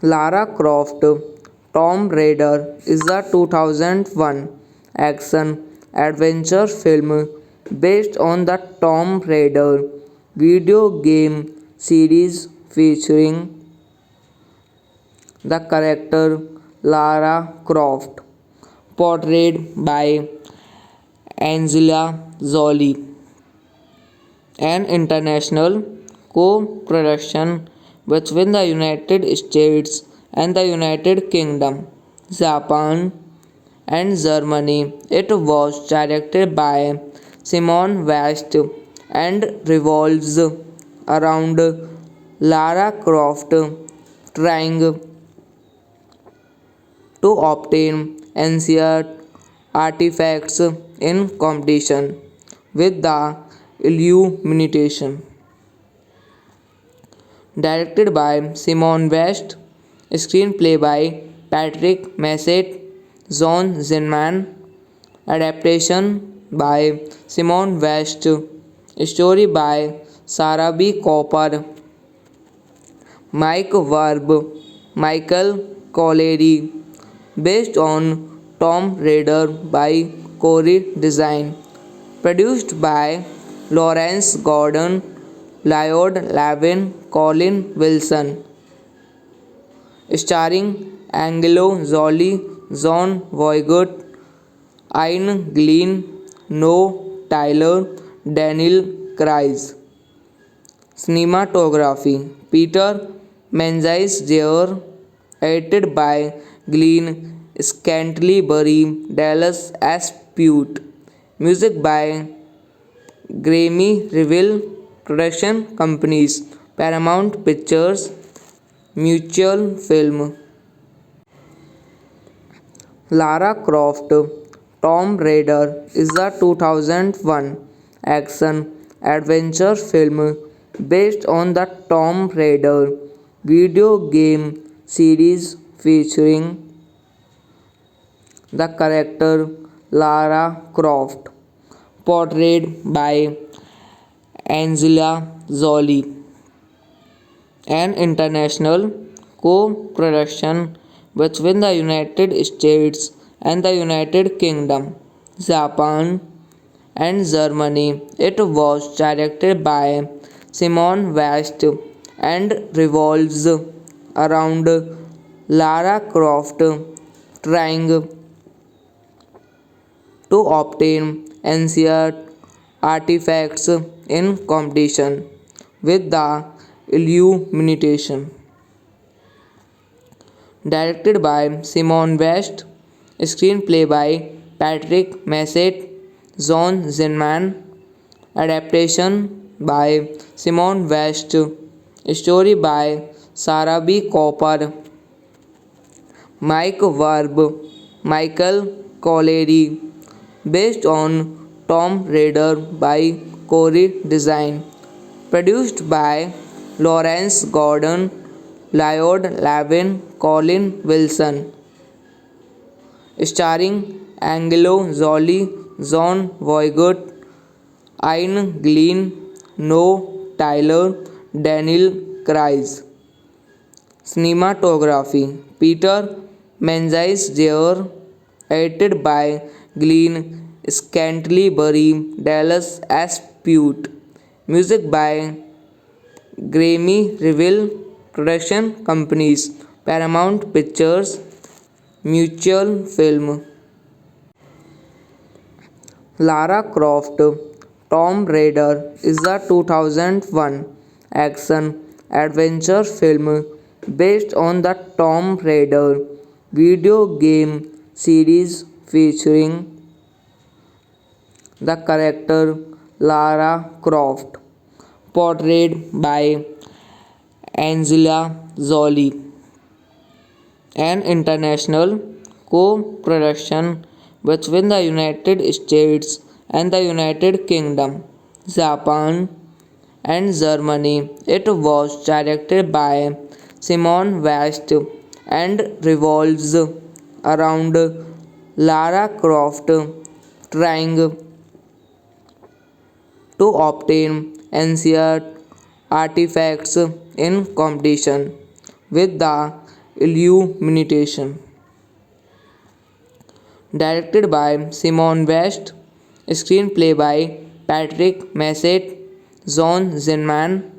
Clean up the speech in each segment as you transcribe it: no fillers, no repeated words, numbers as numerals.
Lara Croft Tomb Raider is a 2001 action adventure film based on the Tomb Raider video game series featuring the character Lara Croft, portrayed by Angelina Jolie, an international co-production between the United States and the United Kingdom, Japan, and Germany. It was directed by Simon West and revolves around Lara Croft trying to obtain ancient artifacts in competition with the Illumination. Directed by Simon West, screenplay by Patrick Massett, John Zinman, adaptation by Simon West, story by Sarah B. Cooper, Mike Verb, Michael Collery, based on Tomb Raider by Corey Design, produced by Lawrence Gordon, Lloyd Lavin, Colin Wilson, starring Angelo Jolie, John Voight, Ian Glenn, Noah Tyler, Daniel Craig. Cinematography Peter Menzies Jr. Edited by Glenn Scantlebury, Dallas S. Pute. Music by Grammy Reveal. Production companies Paramount Pictures, Mutual Film. Lara Croft Tomb Raider is a 2001 action adventure film based on the Tomb Raider video game series featuring the character Lara Croft, portrayed by Angelina Jolie, an international co-production between the United States and the United Kingdom, Japan, and Germany. It was directed by Simon West and revolves around Lara Croft trying to obtain ancient artifacts in competition with the illumination. Directed by Simon West, screenplay by Patrick Massett, John Zinman, adaptation by Simon West, story by Sarah B. Cooper, Mike Verb, Michael Collery, based on Tomb Raider by Corey Design, produced by Lawrence Gordon, Lloyd Lavin, Colin Wilson, starring Angelo Jolie, John Voight, Ian Glenn, Noah Tyler, Daniel Craig. Cinematography Peter Menzies Jr. Edited by Glenn Scantlebury, Dallas S. Pute. Music by Grammy Reveal. Production companies Paramount Pictures, Mutual Film. Lara Croft Tomb Raider is a 2001 action adventure film based on the Tomb Raider video game series featuring the character Lara Croft, portrayed by Angelina Jolie. An international co-production between the United States and the United Kingdom, Japan, and Germany. It was directed by Simon West and revolves around Lara Croft trying to obtain ancient artifacts in competition with the illumination. Directed by Simon West, screenplay by Patrick Massett, John Zinman,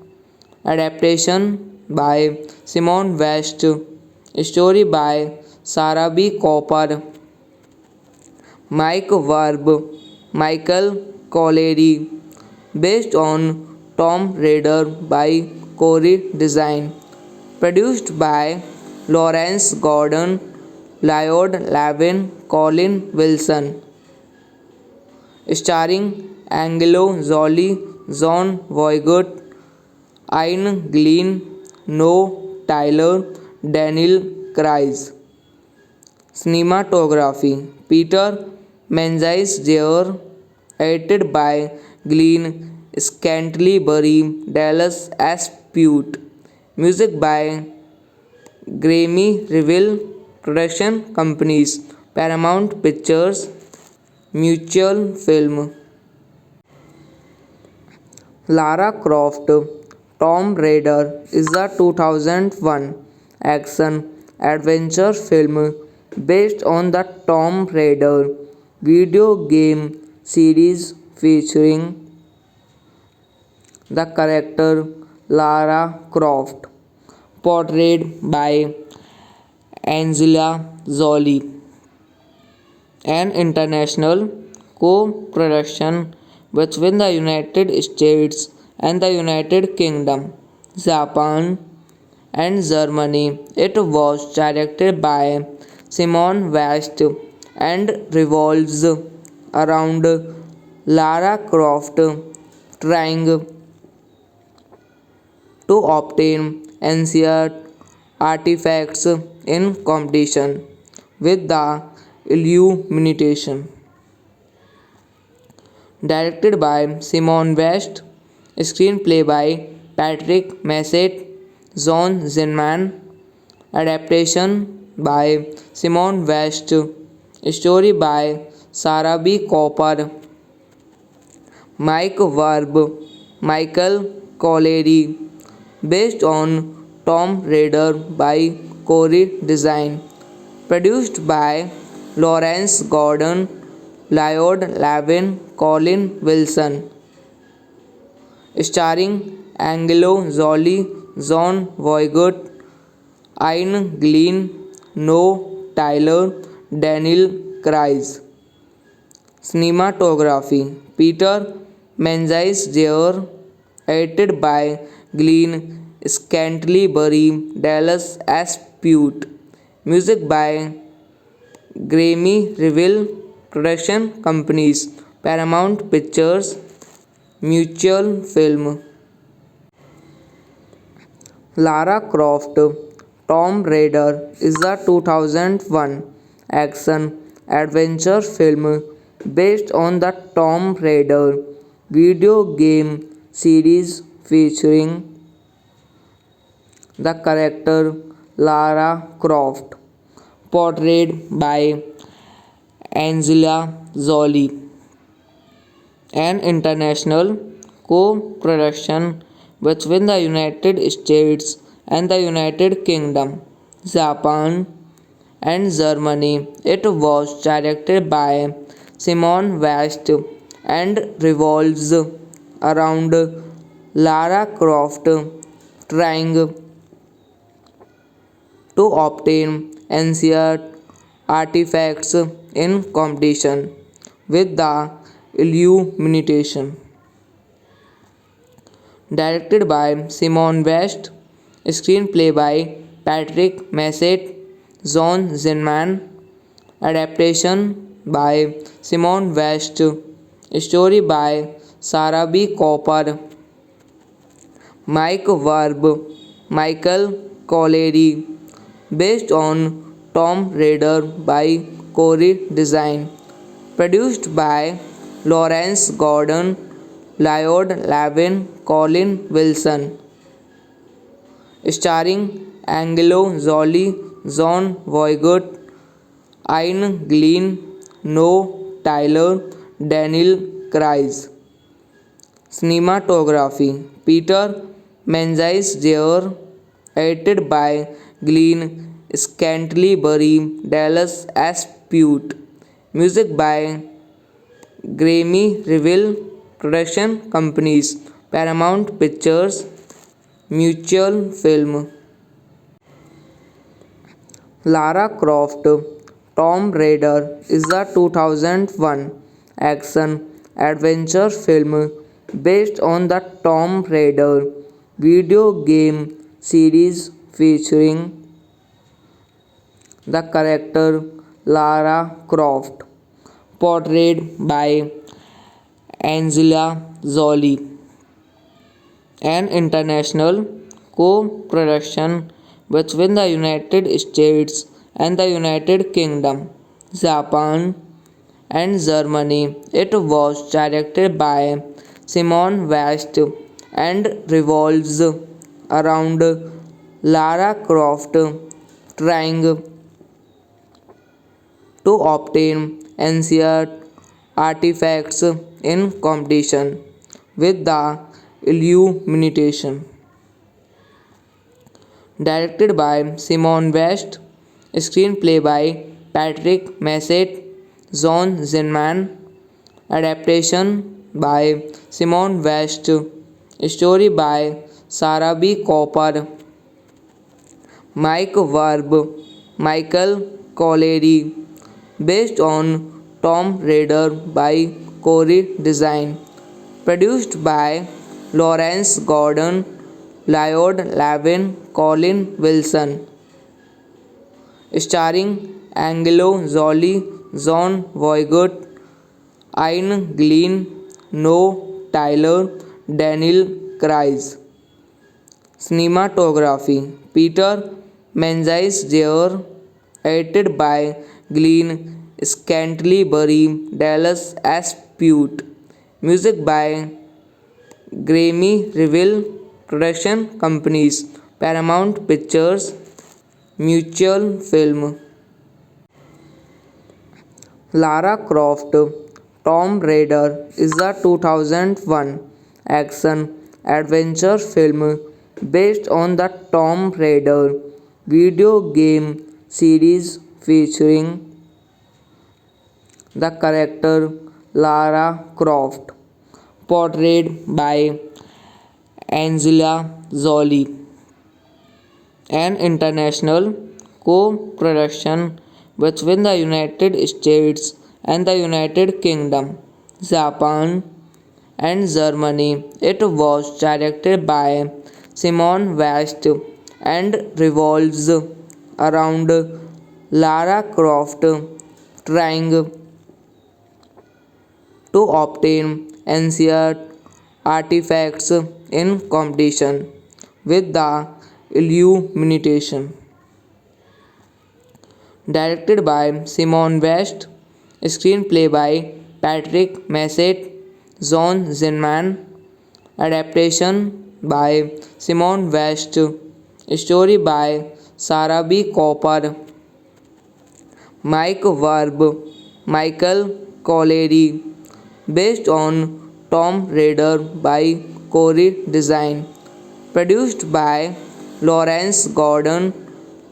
adaptation by Simon West, story by Sarah B. Cooper, Mike Verb, Michael Collery, based on Tomb Raider by Corey Design, produced by Lawrence Gordon, Lloyd Lavin, Colin Wilson, starring Angelo Jolie, John Voight, Ian Glenn, Noah Tyler, Daniel Craig. Cinematography Peter Menzies Jr. Edited by Glenn Scantlebury, Dallas S. Pute. Music by Grammy Reveal. Production companies Paramount Pictures, Mutual Film. Lara Croft Tomb Raider is a 2001 action adventure film based on the Tomb Raider video game series featuring the character Lara Croft, portrayed by Angelina Jolie. An international co-production between the United States and the United Kingdom, Japan, and Germany. It was directed by Simon West and revolves around Lara Croft trying to obtain ancient artifacts in competition with the illumination. Directed by Simon West, screenplay by Patrick Massett, John Zinman, adaptation by Simon West, story by Sarah B. Cooper, Mike Verb, Michael Collery, based on Tomb Raider by Corey Design, produced by Lawrence Gordon, Lloyd Lavin, Colin Wilson, starring Angelo Jolie, John Voight, Ian Glenn, Noah Tyler, Daniel Craig. Cinematography Peter Menzies-Jr. Edited by Glenn Scantlebury, Dallas Aspute. Music by Grammy Reveal. Production companies Paramount Pictures, Mutual Film. Lara Croft Tomb Raider is a 2001 action adventure film based on the Tomb Raider video game series featuring the character Lara Croft, portrayed by Angelina Jolie. An international co-production between the United States and the United Kingdom, Japan, and Germany. It was directed by Simon West and revolves around Lara Croft trying to obtain ancient artifacts in competition with the Illumination. Directed by Simon West, screenplay by Patrick Massett, John Zinman, adaptation by Simon West, story by Sarah B. Cooper, Mike Verb, Michael Colleary, based on Tomb Raider by Corey Design, produced by Lawrence Gordon, Lloyd Lavin, Colin Wilson, starring Angelo Jolie, John Voight, Ian Glenn, Noah Tyler, Daniel Craig. Cinematography Peter Menzies-Jr. Edited by Glenn Scantlebury, Dallas Aspute. Music by Grammy Reveal. Production companies Paramount Pictures, Mutual Film. Lara Croft Tomb Raider is a 2001 action adventure film based on the Tomb Raider video game series featuring the character Lara Croft, portrayed by Angelina Jolie. An international co-production between the United States and the United Kingdom, Japan, and Germany. It was directed by Simon West and revolves around Lara Croft trying to obtain ancient artifacts in competition with the Illumination. Directed by Simon West, screenplay by Patrick Massett, John Zinman, adaptation by Simon West, story by Sarah B. Cooper, Mike Verb, Michael Colleary, based on Tomb Raider by Corey Design, produced by Lawrence Gordon, Lloyd Lavin, Colin Wilson, starring Angelo Jolie, John Voight, Ian Glenn, Noah Tyler, Daniel Craig. Cinematography Peter Menzies-Jr. Edited by Glenn Scantlebury, Dallas Aspute. Music by Grammy Reveal. Production companies Paramount Pictures, Mutual Film. Lara Croft Tomb Raider is a 2001 action adventure film based on the Tomb Raider video game series featuring the character Lara Croft, portrayed by Angelina Jolie. An international co-production between the United States and the United Kingdom, Japan, and Germany. It was directed by Simon West and revolves around Lara Croft trying to obtain ancient artifacts in competition with the Illumination. Directed by Simon West, screenplay by Patrick Massett, John Zinman, adaptation by Simon West, story by Sarah B. Cooper, Mike Verb, Michael Collery, based on Tomb Raider by Corey Design, produced by Lawrence Gordon,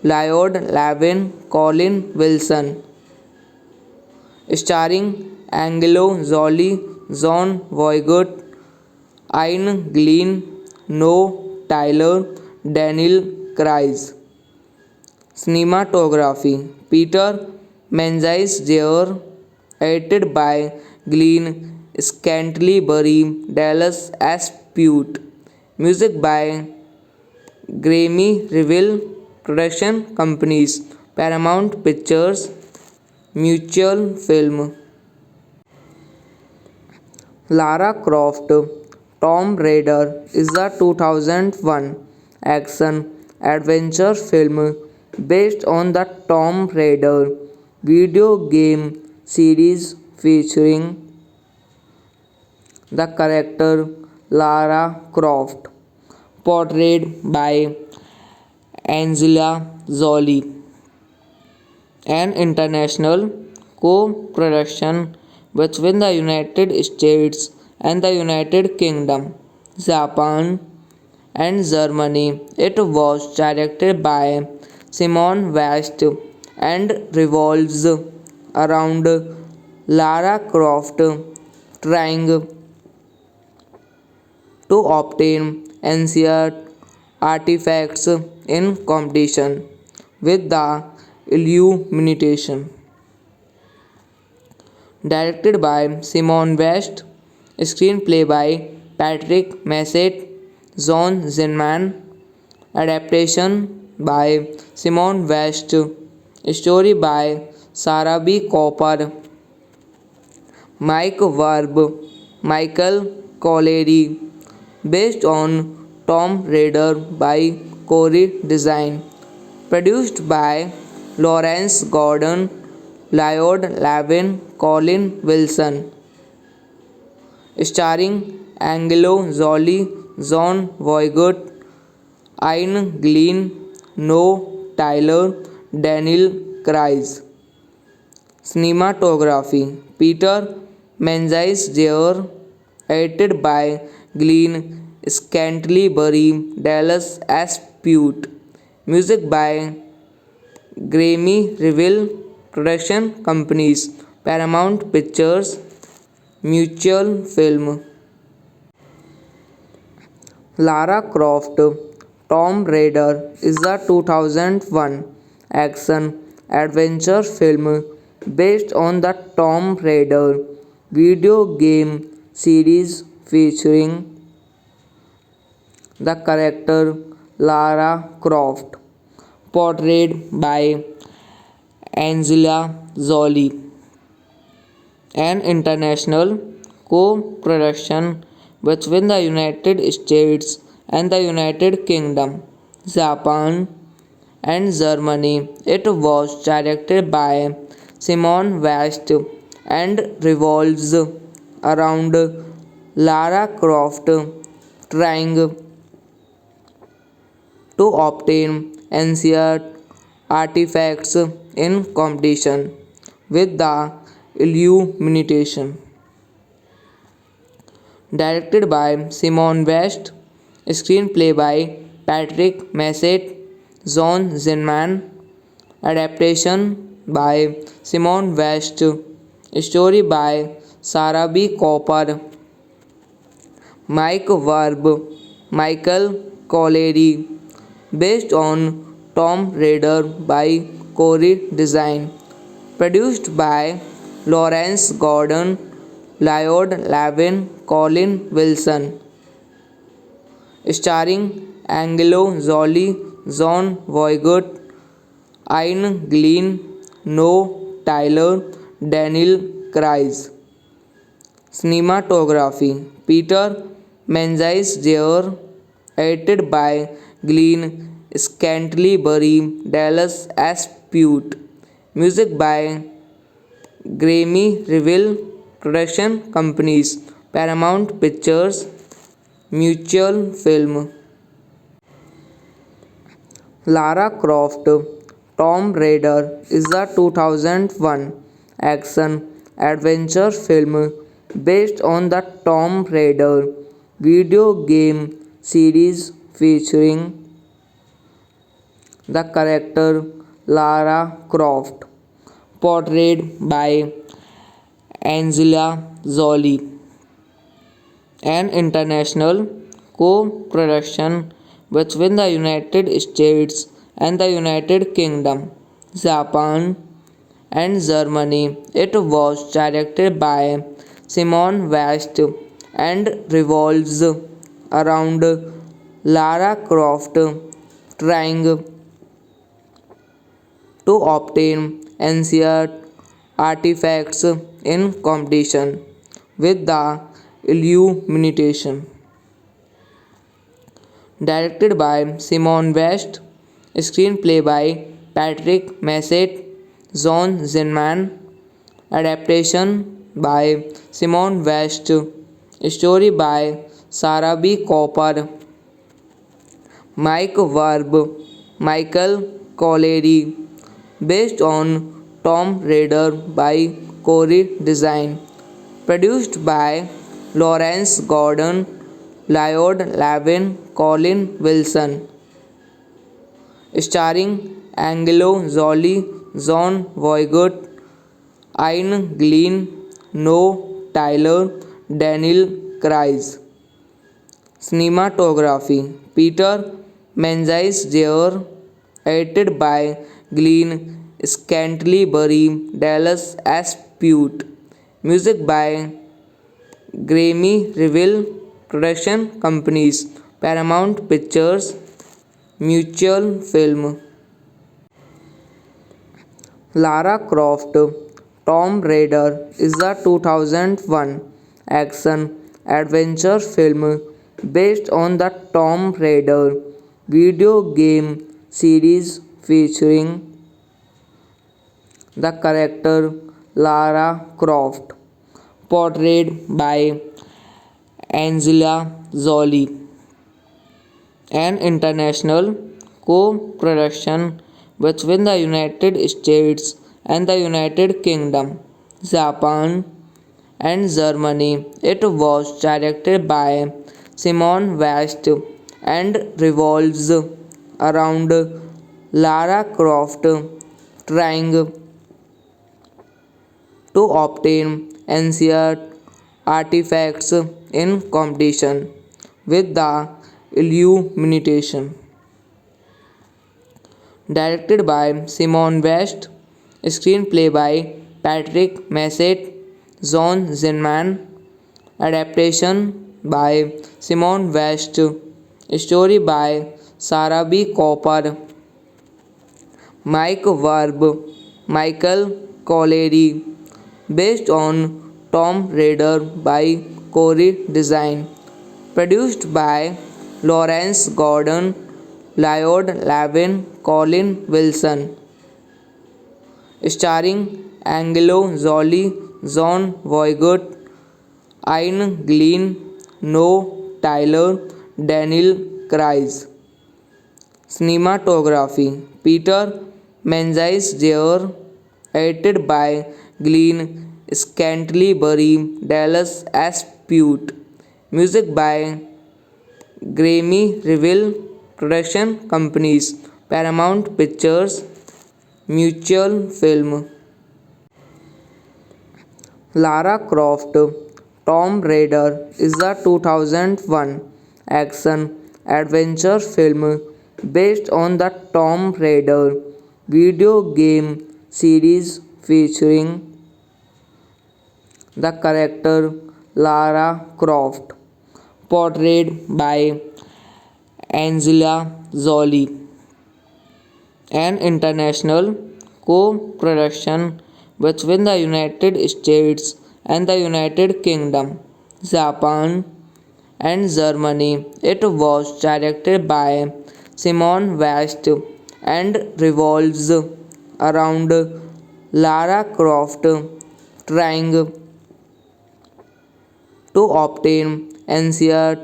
Lloyd Lavin, Colin Wilson, starring Angelo Jolie, John Voight, Ian Glenn, Noah Tyler, Daniel Craig. Cinematography Peter Menzies Jr. Edited by Glenn Scantlebury, Dallas S. Pute. Music by Grammy Reveal. Production companies Paramount Pictures, Mutual Film. Lara Croft Tomb Raider is a 2001 action adventure film based on the Tomb Raider video game series featuring the character Lara Croft, portrayed by Angelina Jolie. An international co-production between the United States and the United Kingdom, Japan, and Germany. It was directed by Simon West and revolves around Lara Croft trying to obtain ancient artifacts in competition with the Illumination. Directed by Simon West, screenplay by Patrick Massett, John Zinman, adaptation by Simon West, story by Sarah B. Cooper, Mike Verb, Michael Collery, based on Tomb Raider by Corey Design, produced by Lawrence Gordon, Lloyd Lavin, Colin Wilson, starring Angelo Jolie, John Voight, Ian Glenn, Noah Tyler, Daniel Craig. Cinematography Peter Menzies Jr. Edited by Glenn Scantlebury, Dallas S. Pute. Music by Grammy Reveal. Production companies Paramount Pictures, Mutual Film. Lara Croft Tomb Raider is a 2001 action adventure film based on the Tomb Raider video game series featuring the character Lara Croft, portrayed by Angelina Jolie. An international co-production between the United States and the United Kingdom, Japan, and Germany. It was directed by Simon West and revolves around Lara Croft trying to obtain ancient artifacts in competition with the Illumination. Directed by Simon West, screenplay by Patrick Massett, John Zinman, adaptation by Simon West, story by Sarah B. Cooper, Mike Verb, Michael Collery, based on Tomb Raider by Corey Design, produced by Lawrence Gordon, Lloyd Levin, Colin Wilson, starring Angelo Jolie, John Voight, Ian Glenn, Noah Tyler, Daniel Craig. Cinematography Peter Menzies Jr. Edited by Glenn Scantlebury, Dallas S. Pute. Music by Grammy Reveal. Production companies Paramount Pictures, Mutual Film. Lara Croft Tomb Raider is a 2001 action adventure film based on the Tomb Raider video game series featuring the character Lara Croft, portrayed by Angelina Jolie. An international co-production between the United States and the United Kingdom, Japan, and Germany. It was directed by Simon West and revolves around Lara Croft trying to obtain ancient artifacts in competition with the Illumination. Directed by Simon West, screenplay by Patrick Massett, John Zinman, adaptation by Simon West, story by Sarah B. Cooper, Mike Verb, Michael Colleary, based on Tomb Raider by Corey Design, produced by Lawrence Gordon, Lloyd Levin, Colin Wilson, starring Angelo Jolie, John Voight, Ian Glenn, Noah Tyler, Daniel Craig. Cinematography Peter Menzies Jr. Edited by Glenn Scantlebury, Dallas S. Pute. Music by Grammy Reveal. Production companies Paramount Pictures, Mutual Film. Lara Croft Tomb Raider is a 2001 action adventure film based on the Tomb Raider video game series featuring the character Lara Croft, portrayed by Angelina Jolie. An international co-production between the United States and the United Kingdom, Japan, and Germany. It was directed by Simon West and revolves around Lara Croft trying to obtain ancient artifacts in competition with the Illumination. Directed by Simon West, screenplay by Patrick Massett, John Zinman, adaptation by Simon West, story by Sarah B. Cooper, Mike Verb, Michael Colleary, based on Tomb Raider by Corey Design, produced by Lawrence Gordon, Lloyd Levin, Colin Wilson, starring Angelo Jolie, John Voight, Ian Glenn, Noah Tyler, Daniel Craig. Cinematography Peter Menzies Jr. Edited by Glenn Scantlebury, Dallas S. Pute. Music by Grammy Reveal. Production companies Paramount Pictures, Mutual Film. Lara Croft Tomb Raider is a 2001 action adventure film based on the Tomb Raider video game series featuring the character Lara Croft, portrayed by Angela Jolie, an international co-production between the United States and the United Kingdom, Japan, and Germany. It was directed by Simon West and revolves around Lara Croft trying to obtain ancient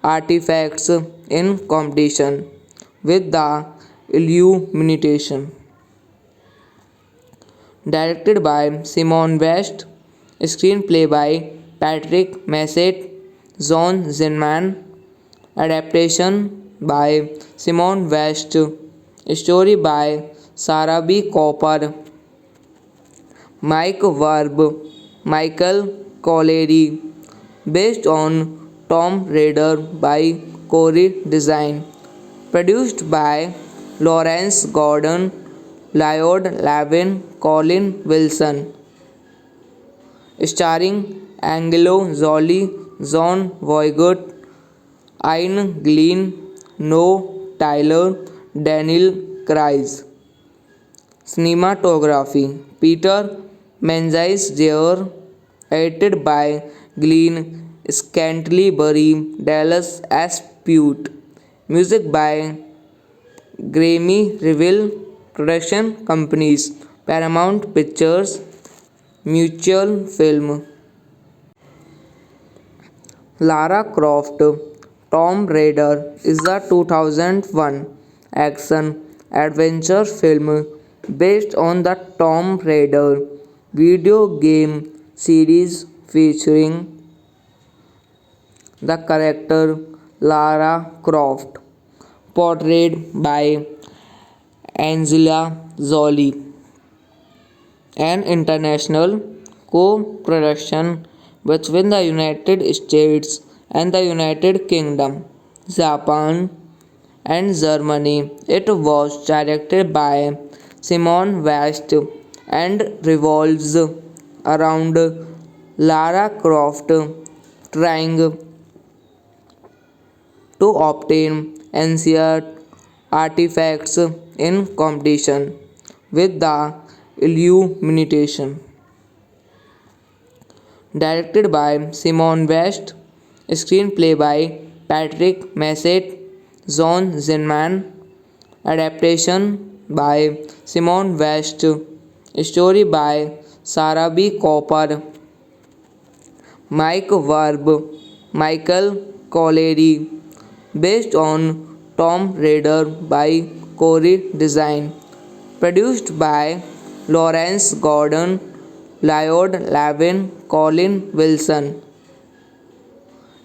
artifacts in competition with the Illumination. Directed by Simon West, screenplay by Patrick Massett, John Zinman, adaptation by Simon West, story by Sarah B. Cooper, Mike Verb, Michael Collery, based on Tomb Raider by Corey Design, produced by Lawrence Gordon, Lloyd Lavin, Colin Wilson, starring Angelo Jolie, John Voight, Ian Glenn, Noah Tyler, Daniel Craig. Cinematography Peter Menzies Jr. Edited by Glenn Scantlebury, Dallas S. Pute. Music by Grammy Reveal. Production companies Paramount Pictures, Mutual Film. Lara Croft Tomb Raider is a 2001 action adventure film based on the Tomb Raider video game series featuring the character Lara Croft, portrayed by Angela Jolie, an international co-production between the United States and the United Kingdom, Japan, and Germany. It was directed by Simon West and revolves around Lara Croft trying to obtain ancient artifacts in competition with the Illumination. Directed by Simon West, screenplay by Patrick Massett, John Zinman, adaptation by Simon West, story by Sarah B. Cooper, Mike Verb, Michael Collery, based on Tomb Raider by Corey Design, produced by Lawrence Gordon, Lloyd Lavin, Colin Wilson,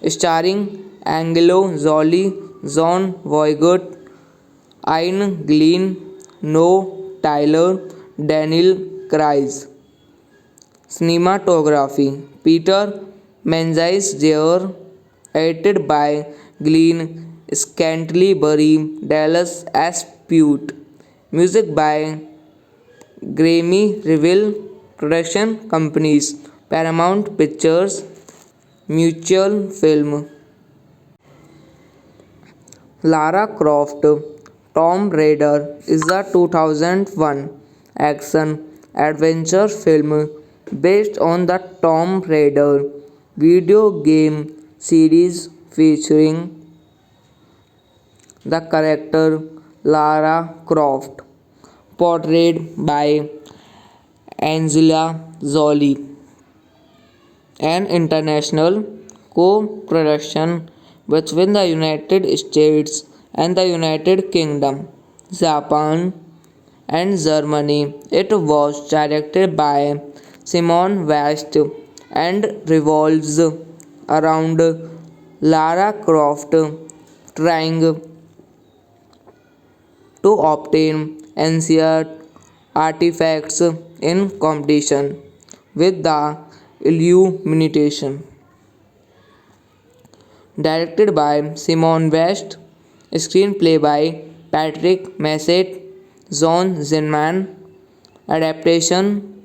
starring Angelo Jolie, John Voight, Ian Glenn, Noah Tyler, Daniel Craig. Cinematography Peter Menzies Jr. Edited by Glenn Scantlebury, Dallas S. Pute. Music by Grammy Reveal. Production companies Paramount Pictures, Mutual Film. Lara Croft Tomb Raider is a 2001 action adventure film based on the Tomb Raider video game series featuring the character Lara Croft, portrayed by Angela Jolie, an international co-production between the United States and the United Kingdom, Japan, and Germany. It was directed by Simon West and revolves around Lara Croft trying to obtain ancient artifacts in competition with the Illumination. Directed by Simon West, screenplay by Patrick Massett, John Zinman, adaptation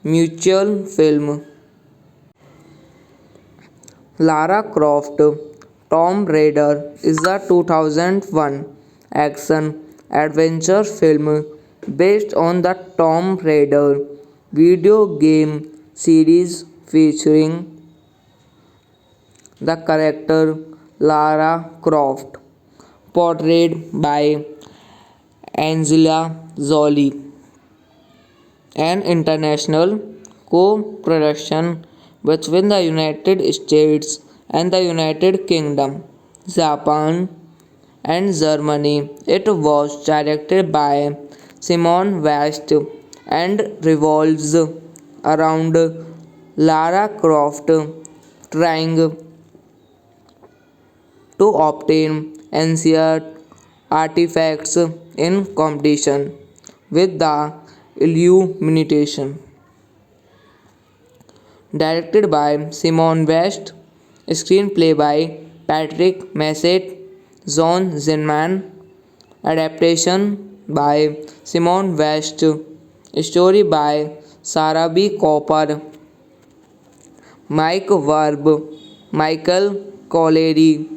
Mutual Film. Lara Croft Tomb Raider is a 2001 action adventure film based on the Tomb Raider video game series featuring the character Lara Croft, portrayed by Angelina Jolie. An international co-production between the United States and the United Kingdom, Japan, and Germany. It was directed by Simon West and revolves around Lara Croft trying to obtain ancient artifacts in competition with the Illumination. Directed by Simon West, screenplay by Patrick Massett, John Zinman, adaptation by Simon West, story by Sarah B. Cooper, Mike Verb, Michael Collery,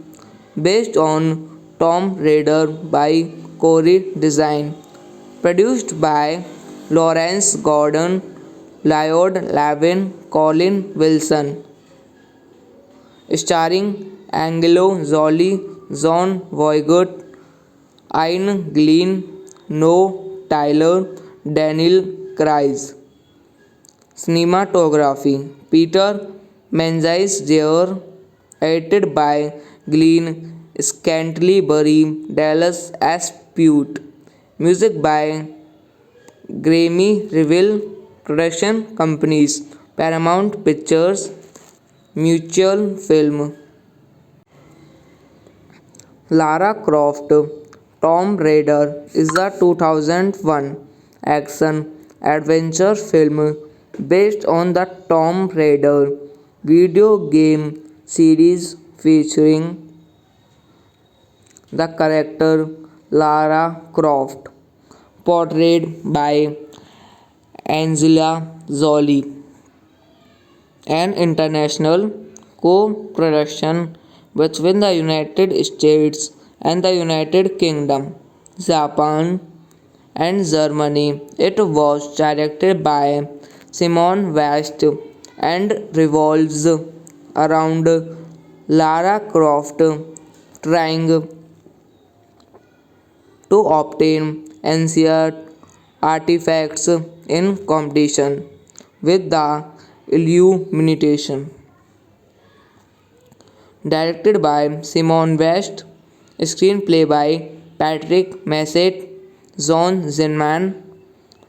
based on Tomb Raider by Corey Design, produced by Lawrence Gordon, Lloyd Levin, Colin Wilson, starring Angelo Jolie, John Voight, Ian Glenn, Noah Tyler, Daniel Craig. Cinematography Peter Menzies Jr. Edited by Glenn Scantlebury, Dallas S. Pute. Music by Grammy Reveal Production Companies, Paramount Pictures, mutual film. Lara Croft Tomb Raider is a 2001 action adventure film based on the Tomb Raider video game series featuring the character Lara Croft, portrayed by Angelina Jolie, an international co-production between the United States and the United Kingdom, Japan, and Germany. It was directed by Simon West and revolves around Lara Croft trying to obtain ancient artifacts in competition with the Illumination. Directed by Simon West, screenplay by Patrick Massett, John Zinman,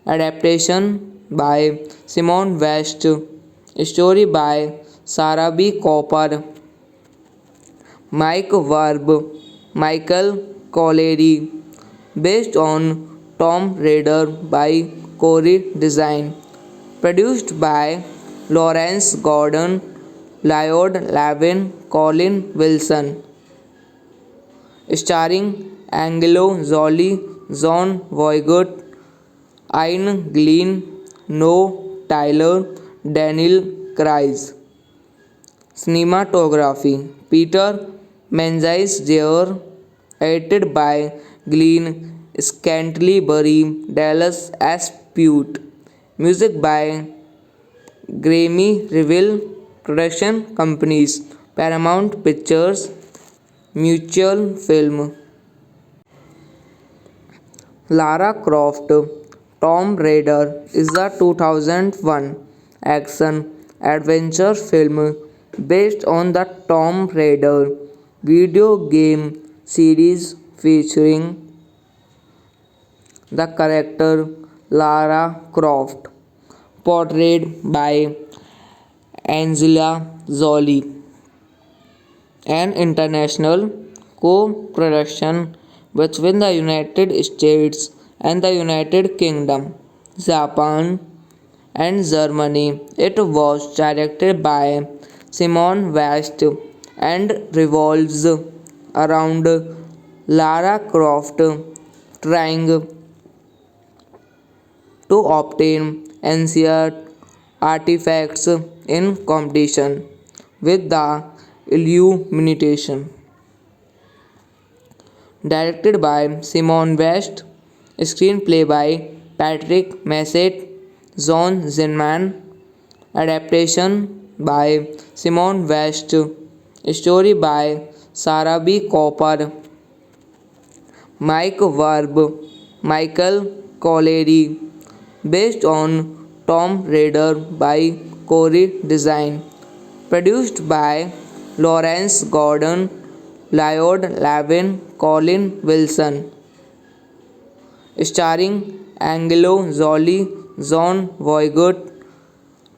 adaptation by Simon West, story by Sarah B. Cooper, Mike Verb, Michael Collery, based on Tomb Raider by Corey Design, produced by Lawrence Gordon, Lloyd Lavin, Colin Wilson, starring Angelo Jolie, John Voight, Ian Glenn, Noah Tyler, Daniel Craig. Cinematography Peter Menzies Jr. Edited by Glenn Scantlebury, Dallas S. Pute. Music by Grammy Reveal. Production companies Paramount Pictures, Mutual Film. Lara Croft Tomb Raider is a 2001 action adventure film based on the Tomb Raider video game series featuring the character Lara Croft, portrayed by Angelina Jolie, an international co-production between the United States and the United Kingdom, Japan, and Germany. It was directed by Simon West and revolves around Lara Croft trying to obtain ancient artifacts in competition with the Illumination. Directed by Simon West, screenplay by Patrick Massett, John Zinman, adaptation by Simon West, story by Sarah B. Cooper, Mike Verb, Michael Collery, based on Tomb Raider by Corey Design, produced by Lawrence Gordon, Lloyd Lavin, Colin Wilson, starring Angelo Jolie, John Voight,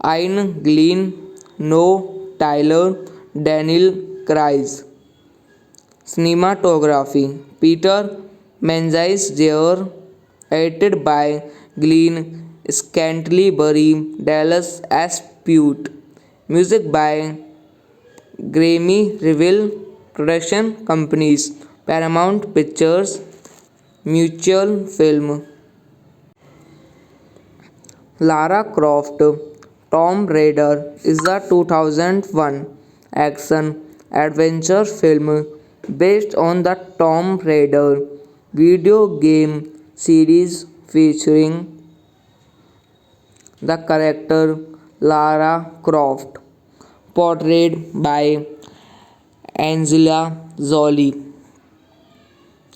Ian Glenn, Noah Tyler, Daniel Craig. Cinematography Peter Menzies Jr. Edited by Glenn Scantlebury, Dallas S. Pute. Music by Grammy Reveal. Production companies Paramount Pictures, Mutual Film. Lara Croft Tomb Raider is a 2001 action adventure film based on the Tomb Raider video game series featuring the character Lara Croft, portrayed by Angelina Jolie,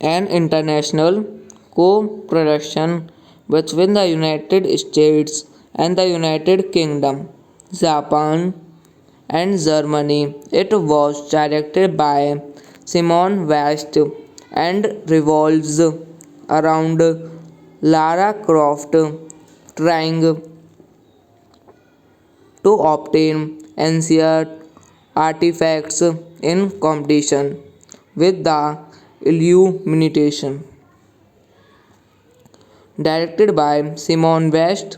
an international co-production between the United States and the United Kingdom, Japan, and Germany. It was directed by Simon West and revolves around Lara Croft trying to obtain ancient artifacts in competition with the illumination. Directed by Simon West,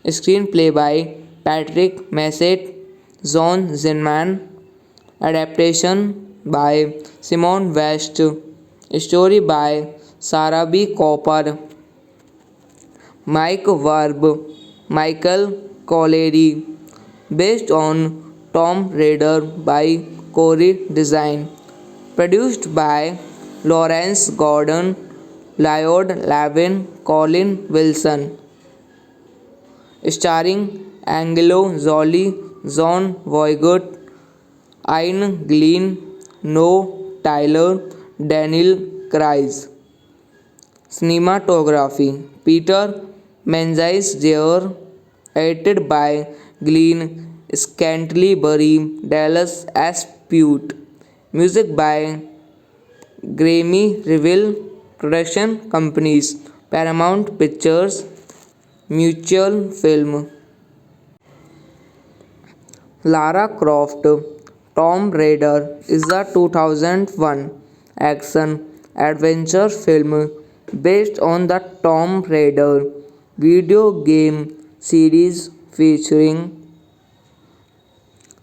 screenplay by Patrick Massett, John Zinman, adaptation by Simon West, story by Sarah B. Cooper, Mike Verb, Michael Collery, based on Tomb Raider by Corey Design, produced by Lawrence Gordon, Lloyd Lavin, Colin Wilson, starring Angelo Jolie, John Voight, Ian Glenn, Noah Tyler, Daniel Craig. Cinematography Peter Menzies Jr. Edited by Glenn Scantlebury, Dallas S. Pute. Music by Grammy Reveal. Production companies Paramount Pictures, Mutual Film. Lara Croft Tomb Raider is a 2001 action adventure film based on the Tomb Raider video game series featuring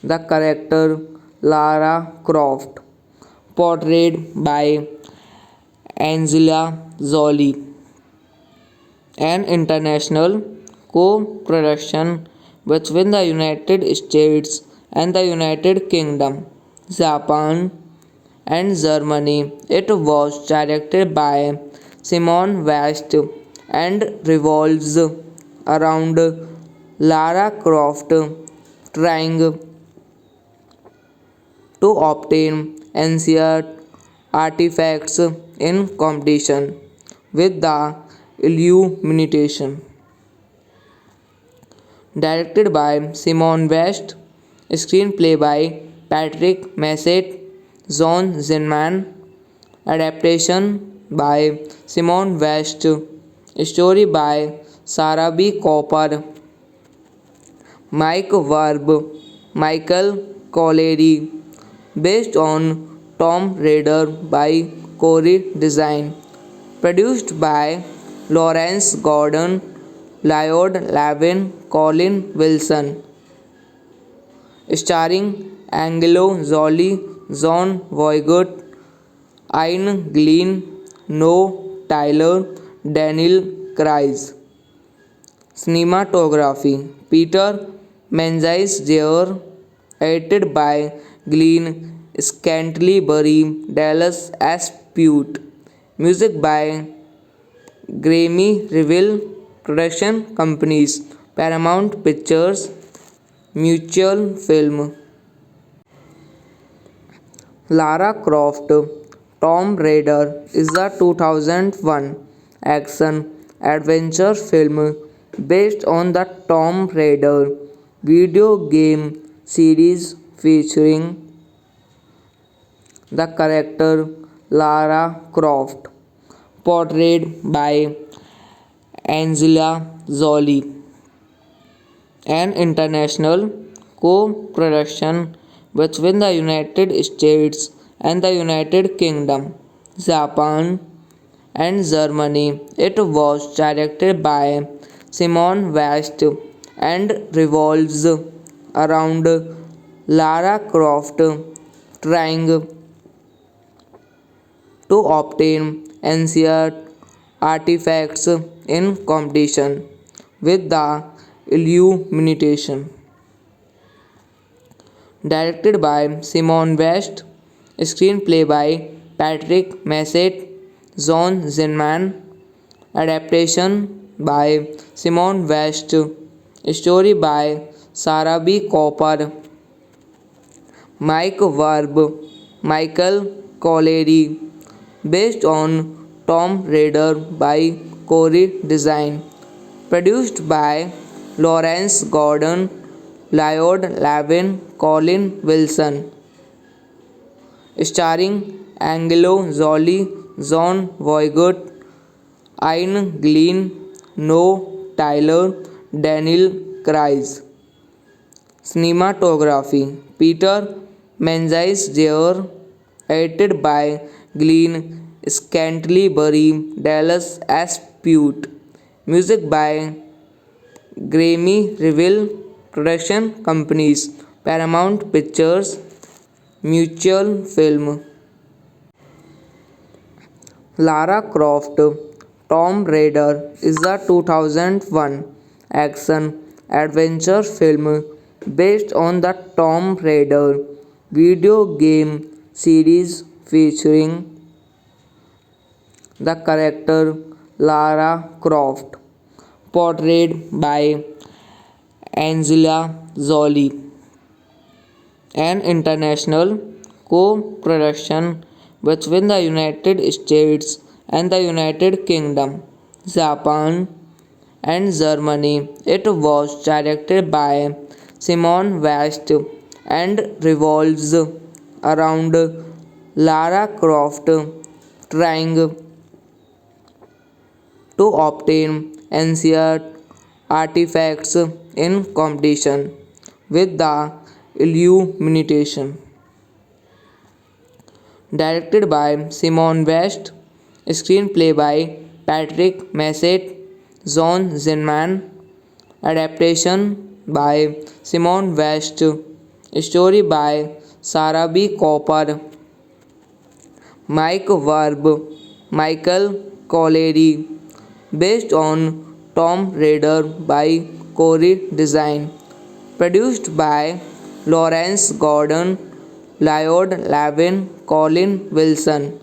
the character Lara Croft, portrayed by Angelina Jolie. An international co-production between the United States and the United Kingdom, Japan, and Germany. It was directed by Simon West and revolves around Lara Croft trying to obtain ancient artifacts in competition with the illumination. Directed by Simon West, screenplay by Patrick Massett, John Zinman, adaptation by Simon West, story by Sarah B. Cooper, Mike Verb, Michael Collery, based on Tomb Raider by Corey Design, produced by Lawrence Gordon, Lloyd Lavin, Colin Wilson, starring Angelo Jolie, John Voight, Ian Glenn, Noah Tyler, Daniel Craig. Cinematography Peter Menzies Jr. Edited by Glenn Scantlebury, Dallas S. Pute. Music by Grammy Reveal. Production companies Paramount Pictures, Mutual Film. Lara Croft Tomb Raider is a 2001 action adventure film based on the Tomb Raider video game series featuring the character Lara Croft, portrayed by Angelina Jolie. An international co-production between the United States and the United Kingdom, Japan, and Germany. It was directed by Simon West and revolves around Lara Croft trying to obtain ancient artifacts in competition with the illumination. Directed by Simon West, screenplay by Patrick Massett, John Zinman, adaptation by Simon West, story by Sarah B. Cooper, Mike Verb, Michael Collery, based on Tomb Raider by Corey Design, produced by Lawrence Gordon, Lloyd Lavin, Colin Wilson, starring Angelo Jolie, John Voight, Ian Glenn, Noah Tyler, Daniel Craig. Cinematography Peter Menzies there, edited by Glenn Scantlebury, Dallas Aspute. Music by Grammy Reveal Production Companies, Paramount Pictures, Mutual Film. Lara Croft Tomb Raider is a 2001 action adventure film based on the Tomb Raider video game series featuring the character Lara Croft, portrayed by Angelina Jolie. An international co-production between the United States and the United Kingdom, Japan, and Germany. It was directed by Simon West and revolves around Lara Croft trying to obtain ancient artifacts in competition with the Illumination. Directed by Simon West, screenplay by Patrick Massett, John Zinman, adaptation by Simon West, story by Sarah B. Cooper, Mike Verb, Michael Collery, based on Tomb Raider by Corey Design, produced by Lawrence Gordon, Lloyd Levin, Colin Wilson,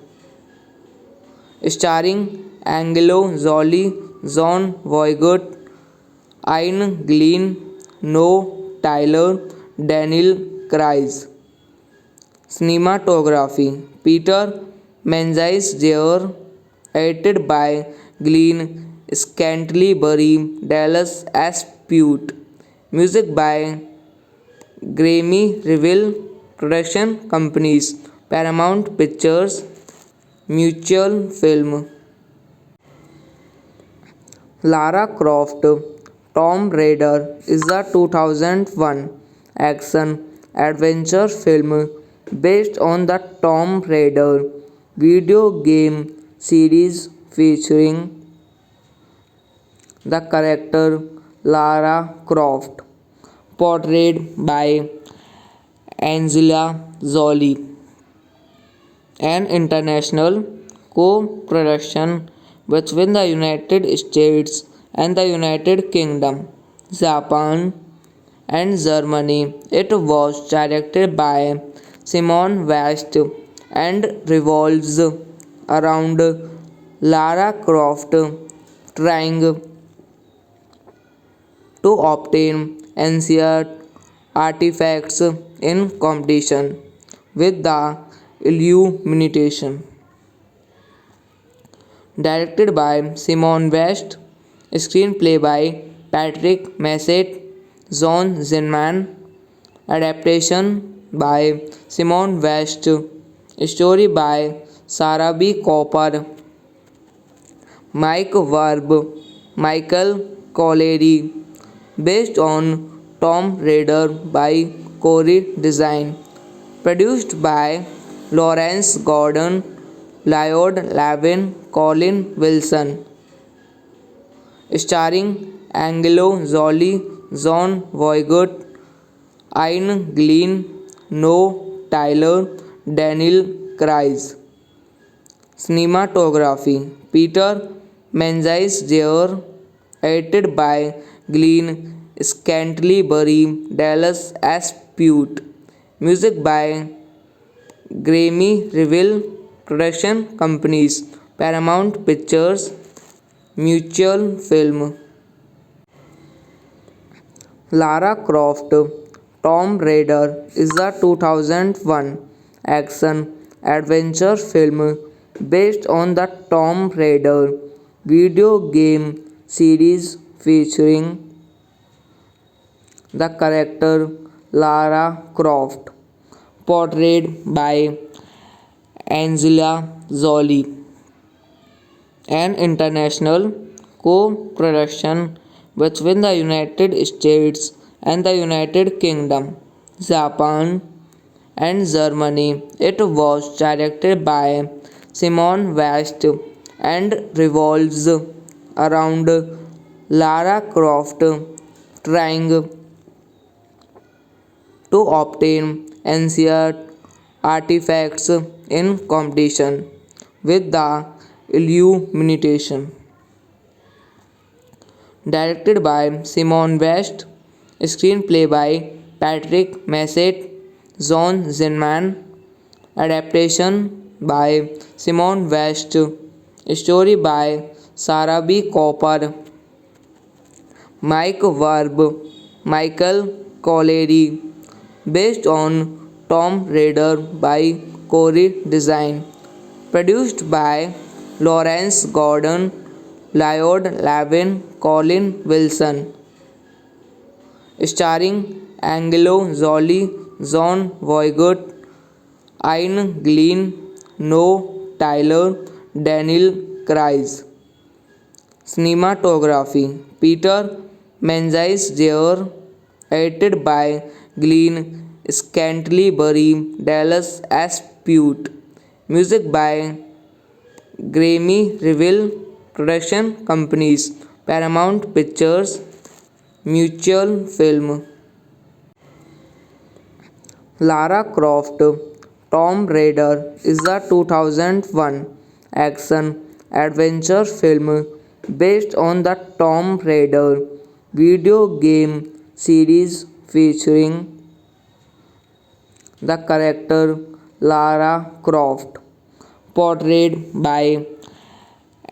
starring Angelo Jolie, John Voight, Ian Glenn, Noah Tyler, Daniel Craig. Cinematography Peter Menzies there, edited by Glenn Scantlebury, Dallas Aspute. Music by Grammy Reveal Production Companies, Paramount Pictures, Mutual Film. Lara Croft Tomb Raider is a 2001 action adventure film based on the Tomb Raider video game series featuring the character Lara Croft, portrayed by Angelina Jolie. An international co-production between the United States and the United Kingdom, Japan, and Germany. It was directed by Simon West and revolves around Lara Croft trying to obtain ancient artifacts in competition with the Illumination. Directed by Simon West, screenplay by Patrick Massett, John Zinman, adaptation by Simon West, story by Sarah B. Cooper, Mike Verb, Michael Collery, based on Tomb Raider by Corey Design, produced by Lawrence Gordon, Lloyd Levin, Colin Wilson, starring Angelo Jolie, John Voight, Ian Glenn, Noah Tyler, Daniel Craig. Cinematography Peter Menzies there, edited by Glenn Scantlebury, Dallas Aspute. Music by Grammy Reveal Production Companies, Paramount Pictures, Mutual Film. Lara Croft Tomb Raider is a 2001 action adventure film based on the Tomb Raider video game series featuring the character Lara Croft, portrayed by Angelina Jolie. An international co-production between the United States and the United Kingdom, Japan, and Germany. It was directed by Simon West and revolves around Lara Croft trying to obtain ancient artifacts in competition with the Illumination. Directed by Simon West, screenplay by Patrick Massett, John Zinman, adaptation by Simon West, story by Sarah B. Cooper, Mike Verb, Michael Collery, based on Tomb Raider by Corey Design, produced by Lawrence Gordon, Lloyd Lavin, Colin Wilson, starring Angelo Jolie, John Voight, Ian Glenn, Noah Tyler, Daniel Craig. Cinematography Peter Menzies Jr. Edited by Glenn Scantlebury, Dallas S. Pute. Music by Grammy Reveal. Production companies Paramount Pictures, Mutual Film. Lara Croft Tomb Raider is a 2001 action adventure film based on the Tomb Raider video game series featuring the character Lara Croft, portrayed by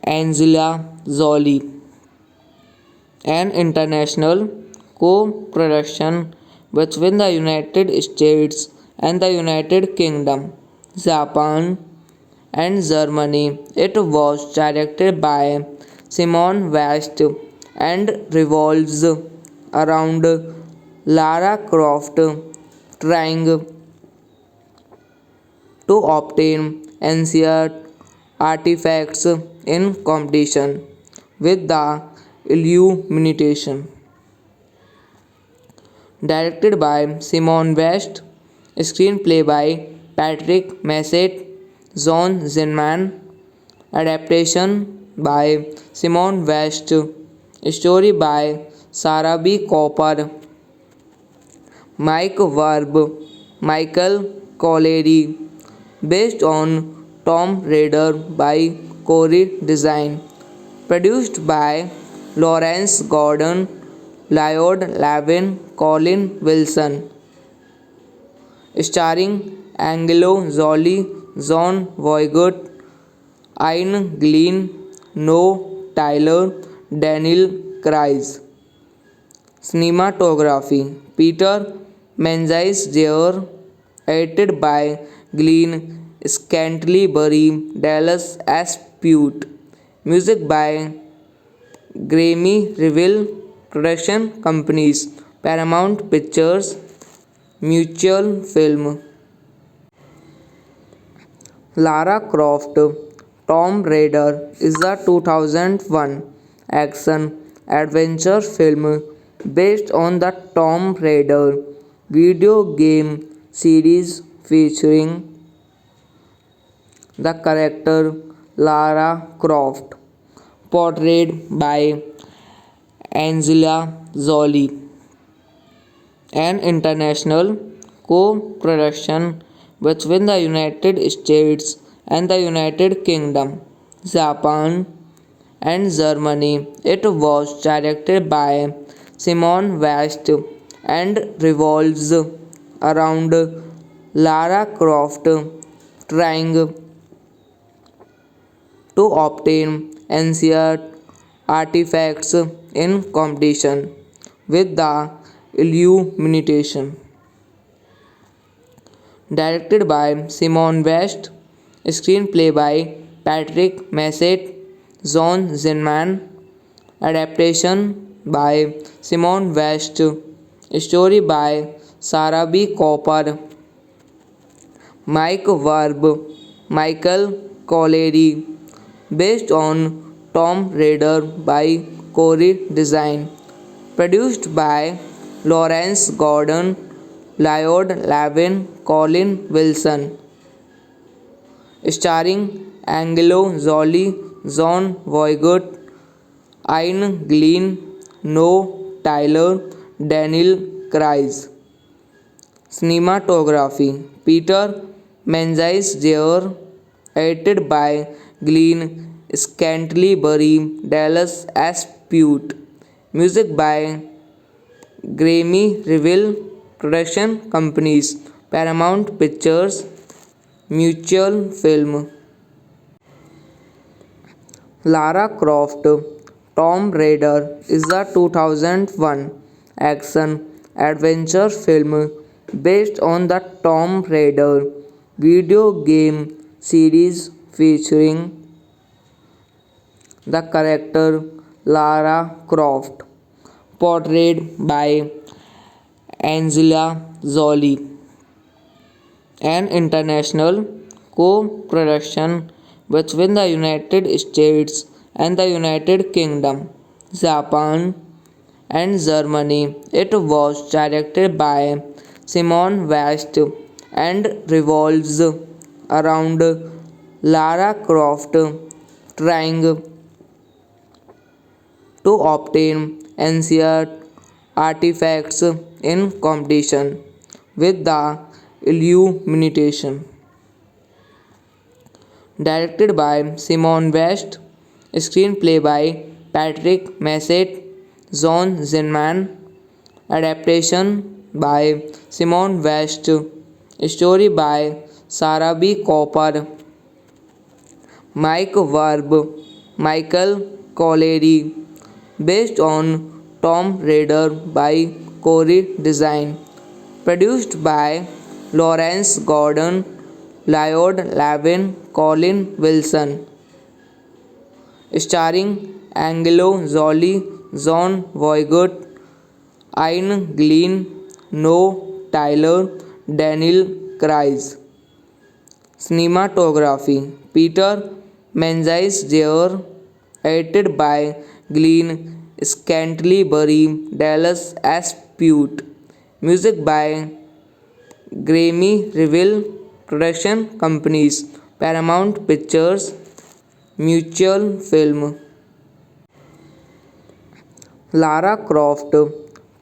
Angelina Jolie. An international co-production between the United States and the United Kingdom, Japan, and Germany. It was directed by Simon West and revolves around Lara Croft trying to obtain ancient artifacts in competition with the Illumination. Directed by Simon West, screenplay by Patrick Massett, John Zinman, adaptation by Simon West, story by Sarah B. Cooper, Mike Verb, Michael Collery, based on Tomb Raider by Corey Design, produced by Lawrence Gordon, Lloyd Lavin, Colin Wilson, starring Angelo Jolie, John Voight, Ian Glenn, Noah Tyler, Daniel Craig. Cinematography Peter Menzies Jr. Edited by Glenn Scantlebury, Dallas S. Pute. Music by Grammy Reveal. Production companies Paramount Pictures, Mutual Film. Lara Croft Tomb Raider is a 2001 action adventure film based on the Tomb Raider video game series featuring the character Lara Croft, portrayed by Angelina Jolie. An international co-production between the United States and the United Kingdom, Japan, and Germany. It was directed by Simon West and revolves around Lara Croft trying to obtain ancient artifacts in competition with the Illumination. Directed by Simon West, screenplay by Patrick Massett, John Zinman, adaptation by Simon West, story by Sarah B. Cooper, Mike Verb, Michael Collery, based on Tomb Raider by Corey Design, produced by Lawrence Gordon, Lloyd Lavin, Colin Wilson, starring Angelo Jolie, John Voight, Ian Glenn, Noah Tyler, Daniel Craig. Cinematography Peter Menzies Jr. Edited by Glenn Scantlebury, Dallas S. Pute. Music by Grammy Reveal. Production companies Paramount Pictures, Mutual Film. Lara Croft Tomb Raider is a 2001 action adventure film based on the Tomb Raider video game series featuring the character Lara Croft, portrayed by Angelina Jolie. An international co-production between the United States and the United Kingdom, Japan, and Germany. It was directed by Simon West and revolves around Lara Croft trying to obtain ancient artifacts in competition with the Illumination. Directed by Simon West, screenplay by Patrick Massett, John Zinman, adaptation by Simon West, story by Sarah B. Cooper, Mike Verb, Michael Colleary, based on Tomb Raider by Corey Design, produced by Lawrence Gordon, Lloyd Lavin, Colin Wilson, starring Angelo Jolie, John Voight, Ian Glenn, Noah Tyler, Daniel Craig. Cinematography Peter Menzies Jr. Edited by Glenn Scantlebury, Dallas S. Pute. Music by Grammy Reveal. Production companies Paramount Pictures, Mutual Film. Lara Croft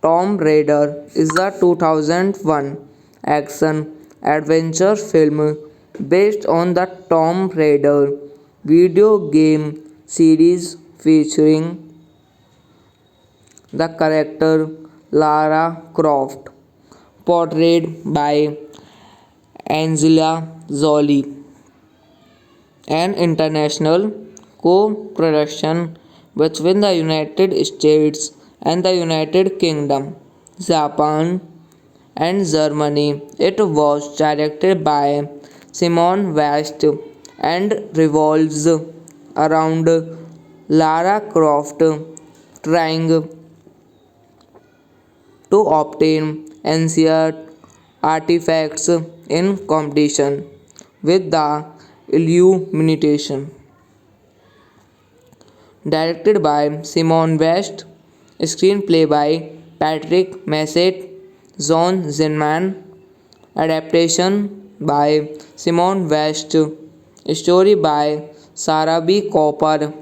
Tomb Raider is a 2001 action adventure film based on the Tomb Raider video game series featuring the character Lara Croft, portrayed by Angelina Jolie. An international co-production between the United States and the United Kingdom, Japan, and Germany. It was directed by Simon West and revolves around Lara Croft trying to obtain ancient artifacts in competition with the Illumination. Directed by Simon West, screenplay by Patrick Massett, John Zinman, adaptation by Simon West, story by Sarah B. Cooper,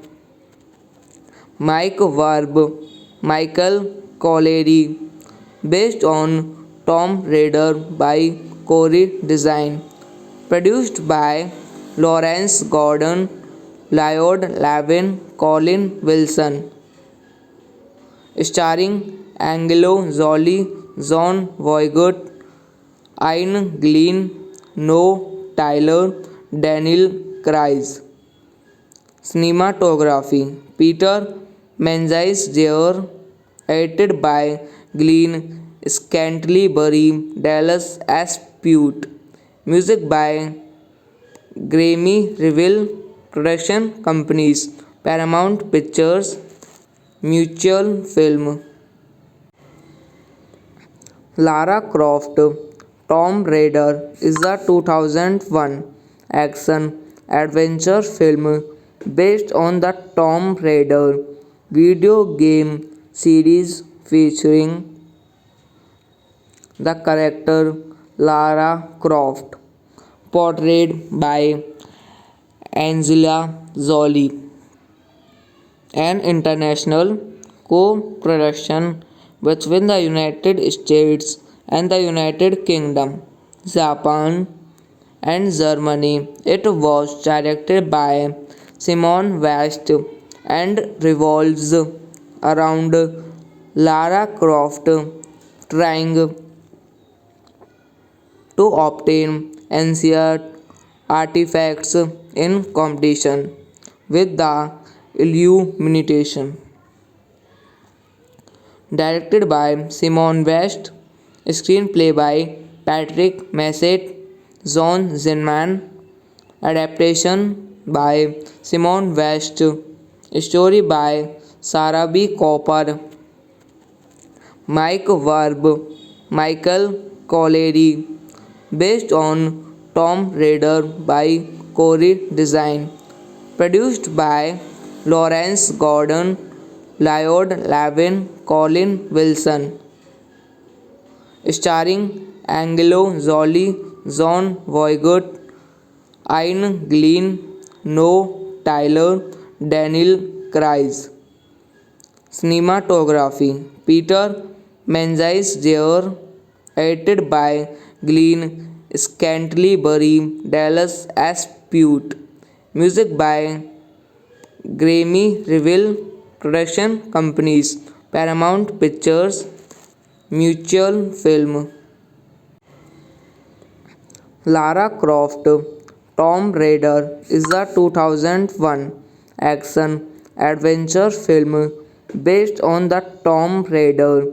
Mike Verb, Michael Colleary, based on Tomb Raider by Corey Design, produced by Lawrence Gordon, Lloyd Lavin, Colin Wilson, starring Angelo Jolie, John Voight, Ian Glenn, Noah Tyler, Daniel Craig. Cinematography Peter Menzies Jr. Edited by Glenn Scantlebury, Dallas S. Pute. Music by Grammy Reveal. Production companies Paramount Pictures, Mutual Film. Lara Croft Tomb Raider is a 2001 action adventure film based on the Tomb Raider video game series featuring The character Lara Croft, portrayed by Angela Jolie, an international co-production between the United States and the United Kingdom, Japan, and Germany. It was directed by Simon West and revolves around Lara Croft trying to obtain ancient artifacts in competition with the Illumination. Directed by Simon West, screenplay by Patrick Massett, John Zinman, adaptation by Simon West, story by Sarah B. Cooper, Mike Verb, Michael Collery, based on Tomb Raider by Corey Design, produced by Lawrence Gordon, Lloyd Lavin, Colin Wilson, starring Angelo Jolie, John Voight, Ian Glenn, Noah Tyler, Daniel Craig. Cinematography Peter Menzies Jr. Edited by Glenn Scantlebury, Dallas S. Pute. Music by Grammy Reveal. Production companies Paramount Pictures, Mutual Film. Lara Croft Tomb Raider is a 2001 action adventure film based on the Tomb Raider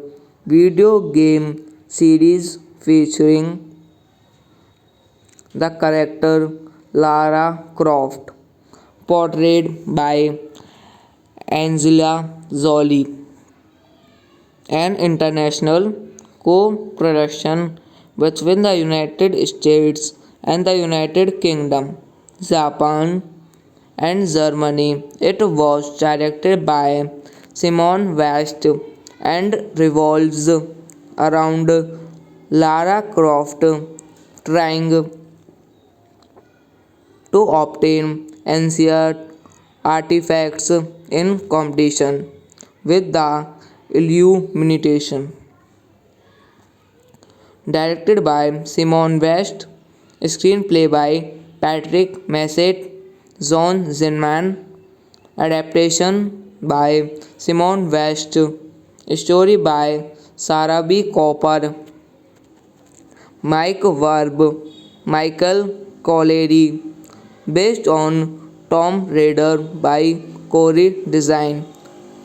video game series featuring the character Lara Croft, portrayed by Angela Jolie, an international co-production between the United States and the United Kingdom, Japan, and Germany. It was directed by Simon West and revolves around Lara Croft trying to obtain ancient artifacts in competition with the Illumination. Directed by Simon West, screenplay by Patrick Massett, John Zinman, adaptation by Simon West, story by Sarah B. Cooper, Mike Verb, Michael Collery, based on Tomb Raider by Corey Design,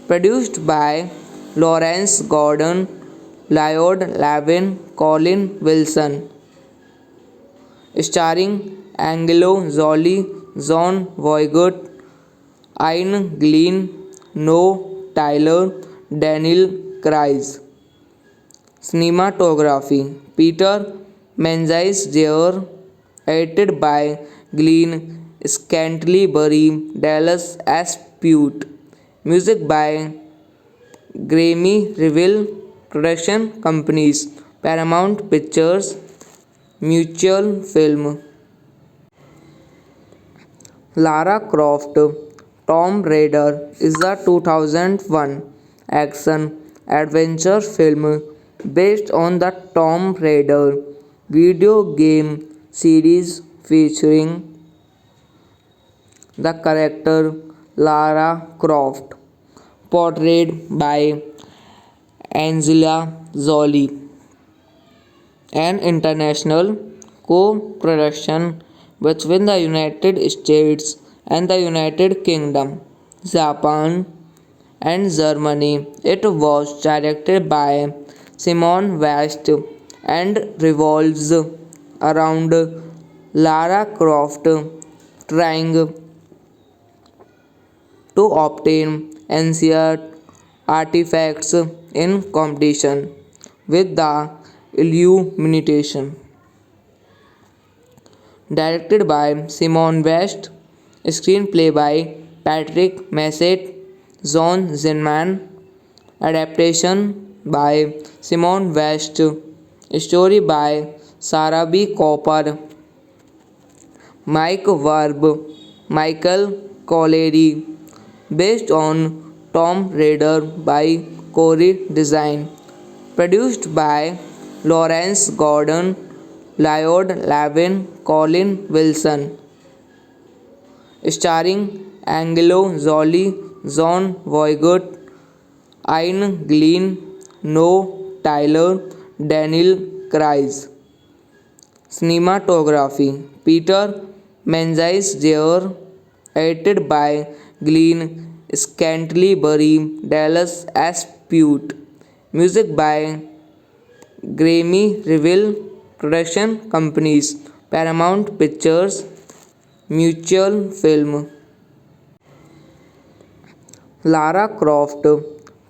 produced by Lawrence Gordon, Lloyd Lavin, Colin Wilson, starring Angelo Jolie, John Voight, Ian Glenn, Noah Tyler, Daniel Craig. Cinematography Peter Menzies Jr. Edited by Glenn Scantlebury, Dallas S. Pute. Music by Grammy Reveal. Production companies Paramount Pictures, Mutual Film. Lara Croft Tomb Raider is a 2001 action adventure film based on the Tomb Raider video game series featuring the character Lara Croft, portrayed by Angela Jolie, an international co-production between the United States and the United Kingdom, Japan, and Germany. It was directed by Simon West and revolves around Lara Croft trying to obtain ancient artifacts in competition with the Illumination. Directed by Simon West, screenplay by Patrick Massett, John Zinman, adaptation by Simon West, Story by Sarah B. Cooper. Mike Verb, Michael Collery, based on Tomb Raider by Corey Design, produced by Lawrence Gordon, Lloyd Lavin, Colin Wilson, starring Angelo Jolie, John Voight, Ian Glenn, Noah Tyler, Daniel Craig. Cinematography Peter Menzies Jr. Edited by Glenn Scantlebury, Dallas S. Pute. Music by Grammy Reveal. Production companies Paramount Pictures, Mutual Film. Lara Croft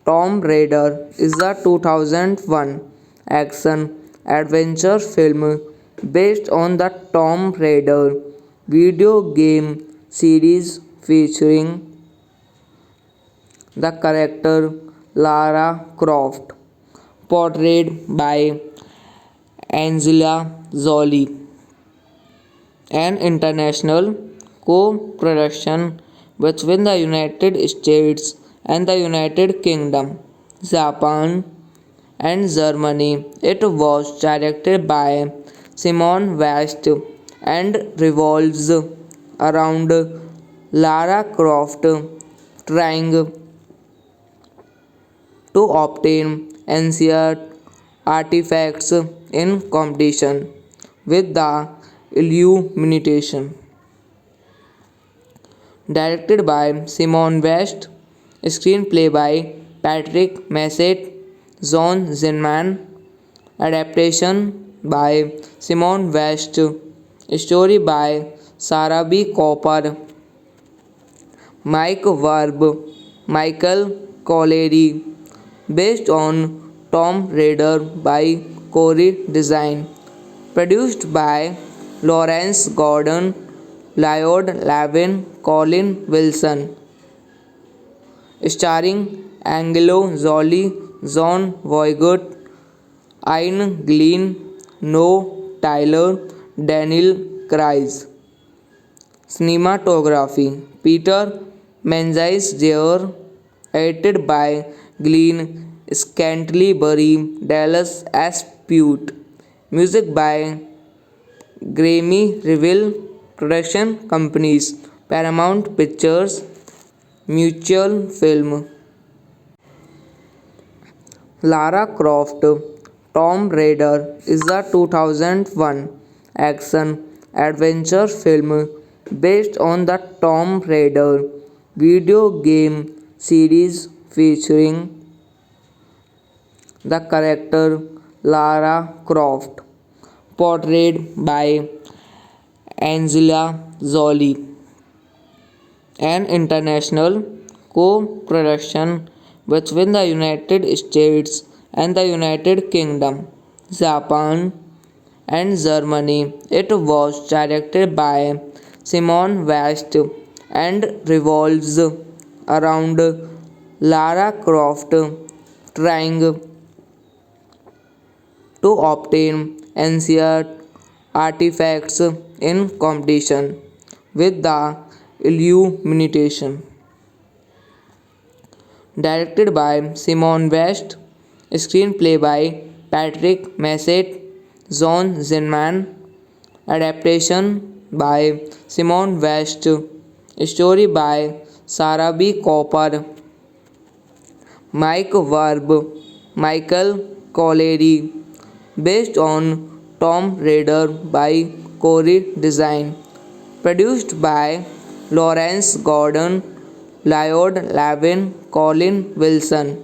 Tomb Raider is a 2001 action adventure film based on the Tomb Raider video game series featuring the character Lara Croft, portrayed by Angelina Jolie. An international co-production between the United States and the United Kingdom, Japan, and Germany. It was directed by Simon West and revolves around Lara Croft trying to obtain ancient artifacts in competition with the Illumination. Directed by Simon West, screenplay by Patrick Massett, John Zinman, adaptation by Simon West, story by Sarah B. Cooper, Mike Verb, Michael Collery, based on Tomb Raider by Corey Design, produced by Lawrence Gordon, Lloyd Lavin, Colin Wilson, starring Angelo Jolie, John Voight, Ian Glenn, Noah Tyler, Daniel Craig. Cinematography Peter Menzies Jr. Edited by Glenn Scantlebury, Dallas S. Pute. Music by Grammy Reveal. Production companies Paramount Pictures, Mutual Film. Lara Croft Tomb Raider is a 2001 action adventure film based on the Tomb Raider video game series featuring the character Lara Croft, portrayed by Angelina Jolie. An international co-production between the United States and the United Kingdom, Japan, and Germany. It was directed by Simon West and revolves around Lara Croft trying to obtain ancient artifacts in competition with the Illumination. Directed by Simon West, screenplay by Patrick Massett, John Zinman, adaptation by Simon West, story by Sarah B. Cooper, Mike Verb, Michael Collery, based on Tomb Raider by Corey Design, produced by Lawrence Gordon, Lloyd Lavin, Colin Wilson,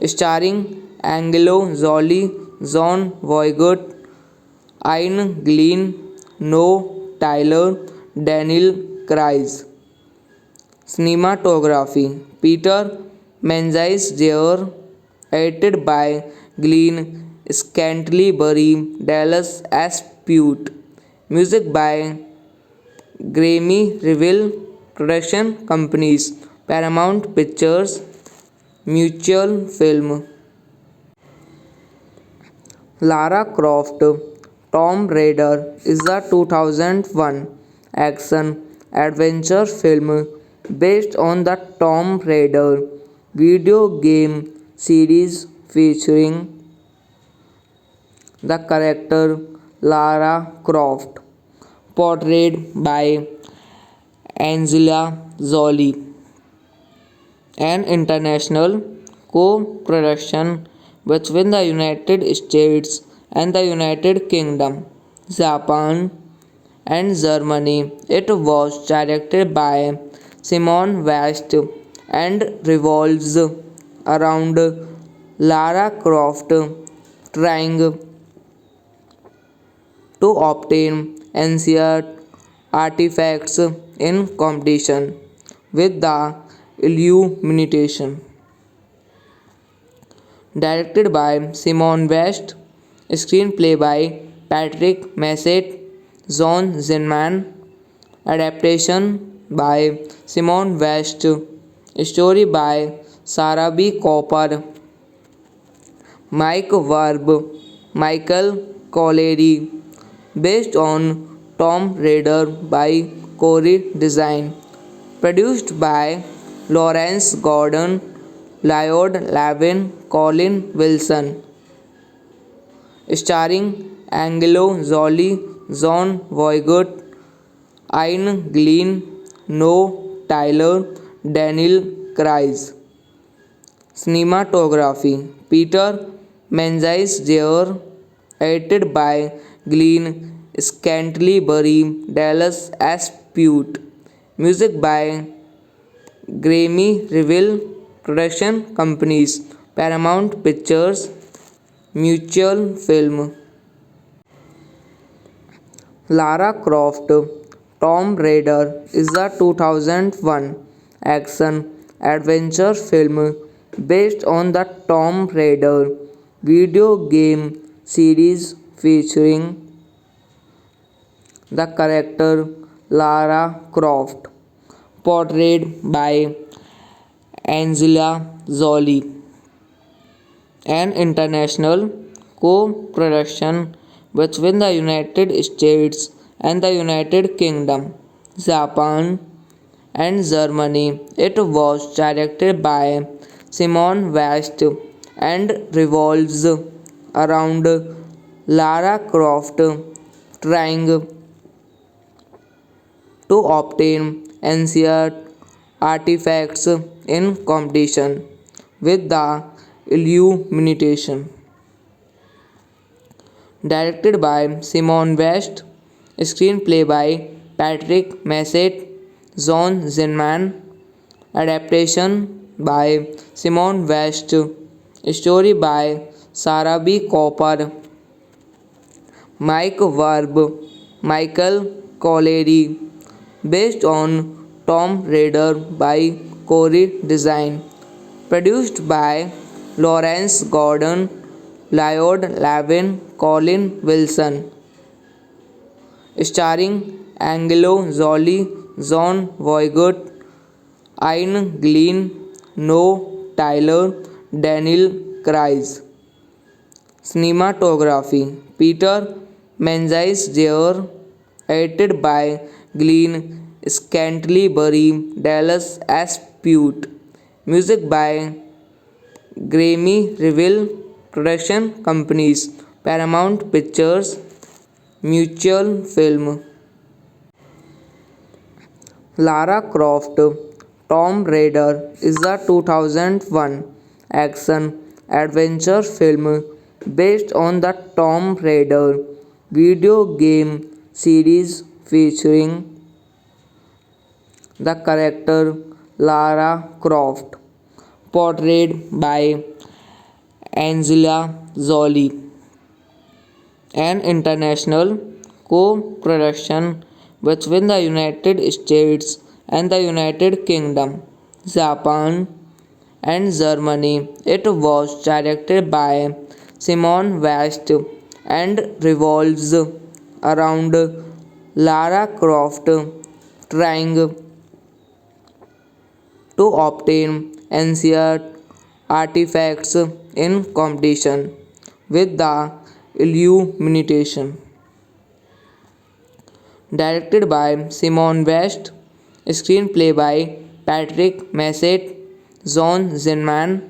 starring Angelo Jolie, John Voight, Ian Glenn, Noah Tyler, Daniel Craig. Cinematography Peter Menzies Jr. Edited by Glenn Scantlebury, Dallas S. Pute. Music by Grammy Reveal. Production companies Paramount Pictures, Mutual Film. Lara Croft Tomb Raider is a 2001 action adventure film based on the Tomb Raider video game series featuring the character Lara Croft, portrayed by Angelina Jolie, an international co-production between the United States and the United Kingdom, Japan, and Germany. It was directed by Simon West and revolves around Lara Croft trying to obtain ancient artifacts in competition with the Illumination. Directed by Simon West, screenplay by Patrick Massett, John Zinman, adaptation by Simon West, story by Sarah B. Cooper, Mike Verb, Michael Collery, based on Tomb Raider by Corey Design, produced by Lawrence Gordon, Lloyd Levin, Colin Wilson, starring Angelo Jolie, John Voight, Ian Glenn, Noah Tyler, Daniel Craig. Cinematography Peter Menzies Jr. Edited by Glenn Scantlebury, Dallas S. Pute. Music by Grammy Reveal. Production companies Paramount Pictures, Mutual Film. Lara Croft Tomb Raider is a 2001 action adventure film based on the Tomb Raider video game series featuring the character Lara Croft, portrayed by Angelina Jolie, an international co-production between the United States and the United Kingdom, Japan, and Germany. It was directed by Simon West and revolves around Lara Croft trying to obtain ancient artifacts in competition with the Illumination. Directed by Simon West, screenplay by Patrick Massett, John Zinman, adaptation by Simon West, story by Sarah B. Cooper, Mike Verb, Michael Collery, based on Tomb Raider by Corey Design, produced by Lawrence Gordon, Lloyd Levin, Colin Wilson, starring Angelo Jolie, John Voight, Ian Glenn, Noah Tyler, Daniel Craig. Cinematography Peter Menzies Jr. Edited by Glenn Scantlebury, Dallas S. Pute. Music by Grammy Reveal. Production companies Paramount Pictures, Mutual Film. Lara Croft Tomb Raider is a 2001 action adventure film based on the Tomb Raider video game series featuring the character Lara Croft, portrayed by Angelina Jolie, an international co-production between the United States and the United Kingdom, Japan, and Germany. It was directed by Simon West and revolves around Lara Croft trying to obtain ancient artifacts in competition with the Illumination. Directed by Simon West, screenplay by Patrick Massett, John Zinman,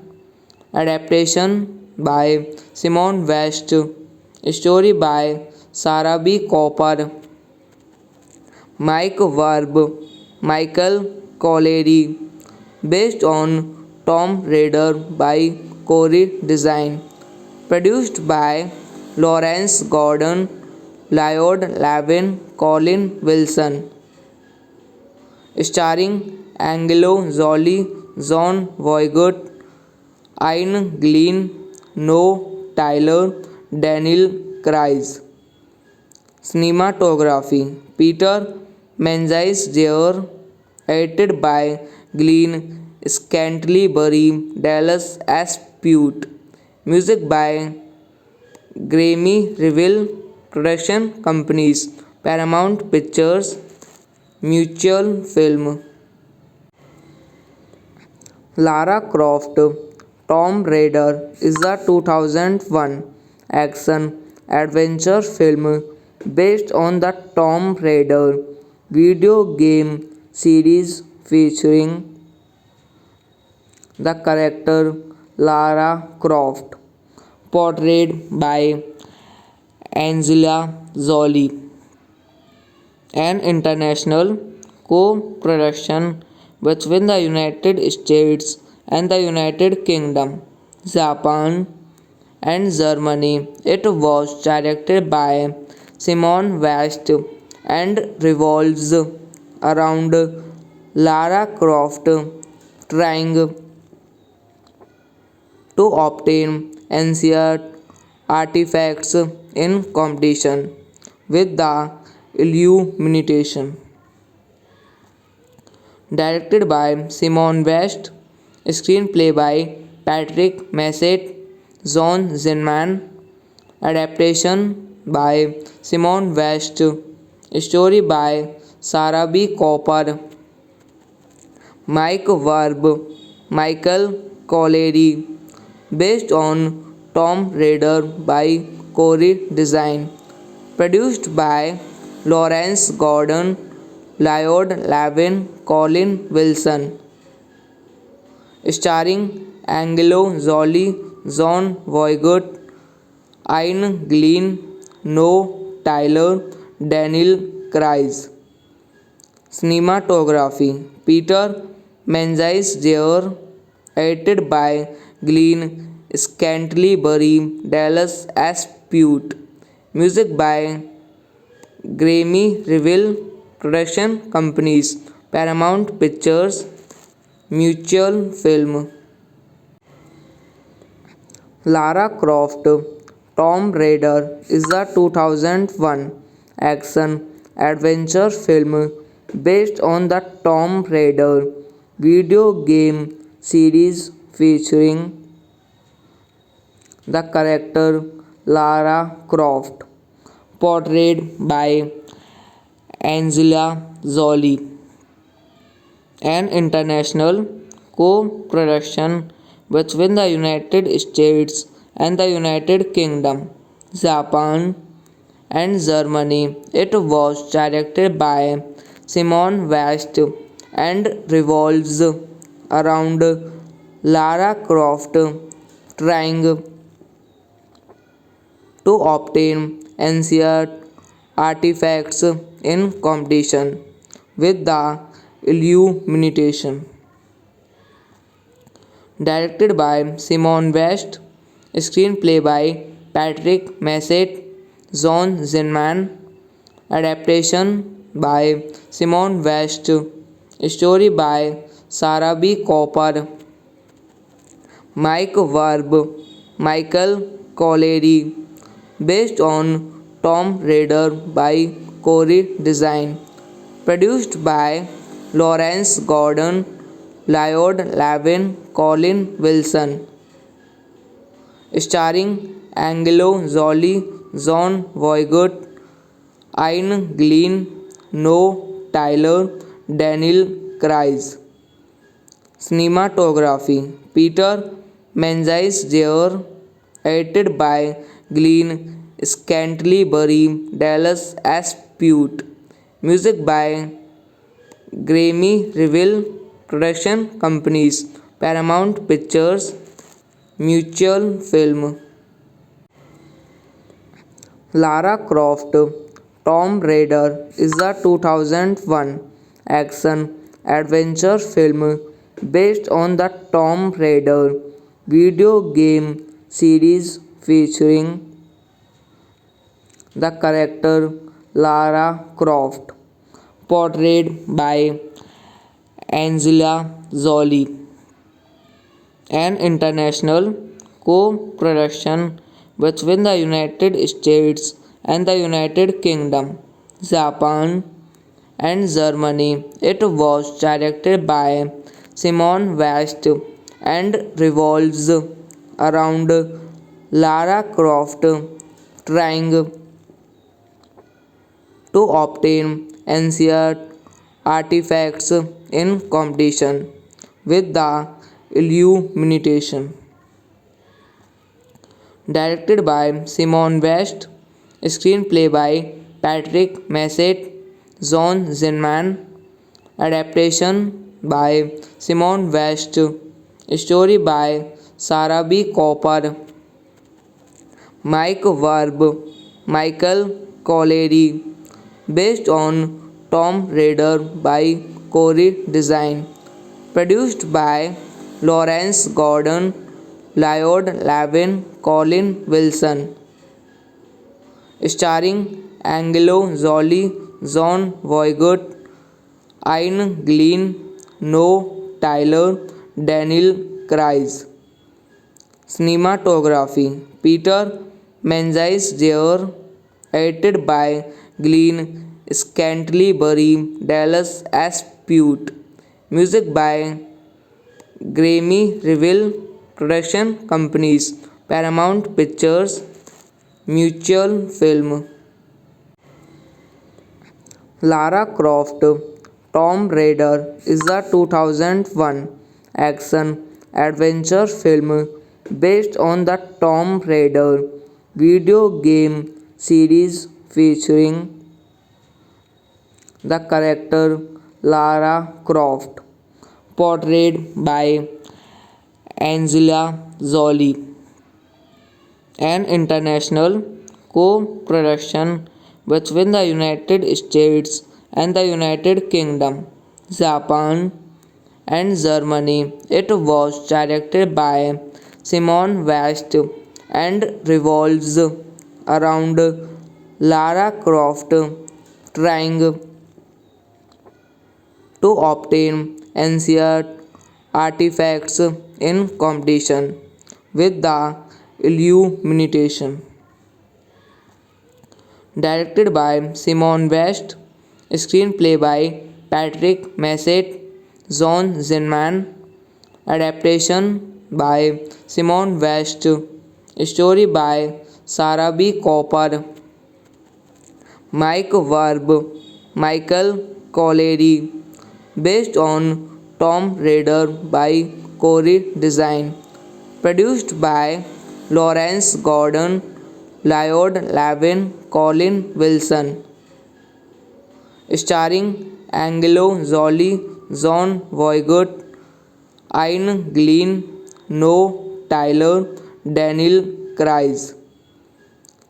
adaptation by Simon West, story by Sarah B. Cooper, Mike Verb, Michael Collery, based on Tomb Raider by Corey Design, produced by Lawrence Gordon, Lloyd Lavin, Colin Wilson, starring Angelo Jolie, John Voight, Ian Glenn, Noah Tyler, Daniel Craig. Cinematography Peter Menzies Jr. Edited by Glenn Scantlebury, Dallas S. Pute. Music by Grammy Reveal. Production companies Paramount Pictures, Mutual Film. Lara Croft Tomb Raider is a 2001 action adventure film based on the Tomb Raider video game series featuring the character Lara Croft, portrayed by Angelina Jolie. An international co-production between the United States and the United Kingdom, Japan, and Germany. It was directed by Simon West and revolves around Lara Croft trying to obtain ancient artifacts in competition with the Illumination. Directed by Simon West, screenplay by Patrick Massett, John Zinman, adaptation by Simon West, story by Sarah B. Cooper, Mike Verb, Michael Collery, based on Tomb Raider by Corey Design, produced by Lawrence Gordon, Lloyd Lavin, Colin Wilson, starring Angelo Jolie, John Voight, Ian Glenn, Noah Tyler, Daniel Craig. Cinematography Peter Menzies Jr. Edited by Glenn Scantlebury, Dallas S. Pute. Music by Grammy Reveal. Production companies Paramount Pictures, Mutual Film. Lara Croft Tomb Raider is a 2001 action adventure film based on the Tomb Raider video game series featuring the character Lara Croft, portrayed by Angelina Jolie. An international co-production between the United States and the United Kingdom, Japan, and Germany. It was directed by Simon West and revolves around Lara Croft trying to obtain ancient artifacts in competition with the Illumination. Directed by Simon West, screenplay by Patrick Massett, John Zinman, adaptation by Simon West, story by Sarah B. Cooper, Mike Verb, Michael Collery, based on Tomb Raider by Corey Design, produced by Lawrence Gordon, Lloyd Lavin, Colin Wilson, starring Angelo Jolie, John Voight, Ian Glenn, Noah Tyler, Daniel Craig. Cinematography Peter Menzies Jr. Edited by Glenn Scantlebury, Dallas Aspute. Music by Grammy Reveal Production Companies, Paramount Pictures, Mutual Film. Lara Croft Tomb Raider is a 2001 action adventure film based on the Tomb Raider video game series featuring the character Lara Croft, portrayed by Angelina Jolie. An international co-production between the United States and the United Kingdom, Japan, and Germany. It was directed by Simon West and revolves around Lara Croft trying to obtain ancient artifacts in competition with the Illumination. Directed by Simon West, screenplay by Patrick Massett, John Zinman, adaptation by Simon West, story by Sarah B. Cooper, Mike Verb, Michael Colleary, based on Tomb Raider by Corey Design, produced by Lawrence Gordon, Lloyd Levin, Colin Wilson, starring Angelo Jolie, John Voight, Ian Glenn, Noah Tyler, Daniel Craig. Cinematography Peter Menzies Jr. Edited by Glenn Scantlebury, Dallas Aspute. Music by Grammy Reveal Production Companies, Paramount Pictures, Mutual Film. Lara Croft Tomb Raider is a 2001 action adventure film based on the Tomb Raider video game series featuring the character Lara Croft, portrayed by Angelina Jolie. An international co-production between the United States and the United Kingdom, Japan, and Germany. It was directed by Simon West and revolves around Lara Croft trying to obtain ancient artifacts in competition with the Illumination. Directed by Simon West, screenplay by Patrick Massett, John Zinman, adaptation by Simon West, story by Sarah B. Cooper, Mike Verb, Michael Colleary, based on Tomb Raider by Corey Design, produced by Lawrence Gordon, Lloyd Levin, Colin Wilson, starring Angelo Jolie, John Voight, Ian Glenn, Noah Tyler, Daniel Craig.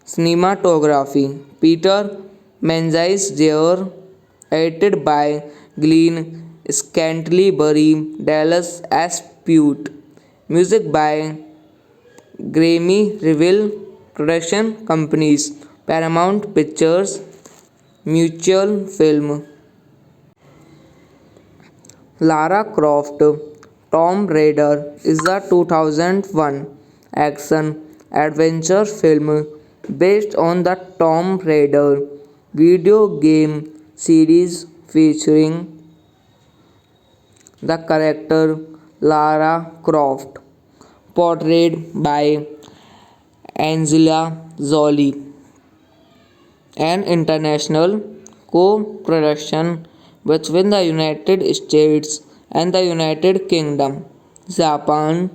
Cinematography Peter Menzies Jr. Edited by Glenn Scantlebury, Dallas Aspute. Music by Grammy Reveal Production Companies, Paramount Pictures, Mutual Film. Lara Croft Tomb Raider is a 2001 action adventure film based on the Tomb Raider video game series featuring the character Lara Croft, portrayed by Angelina Jolie. An international co-production between the United States and the United Kingdom, Japan,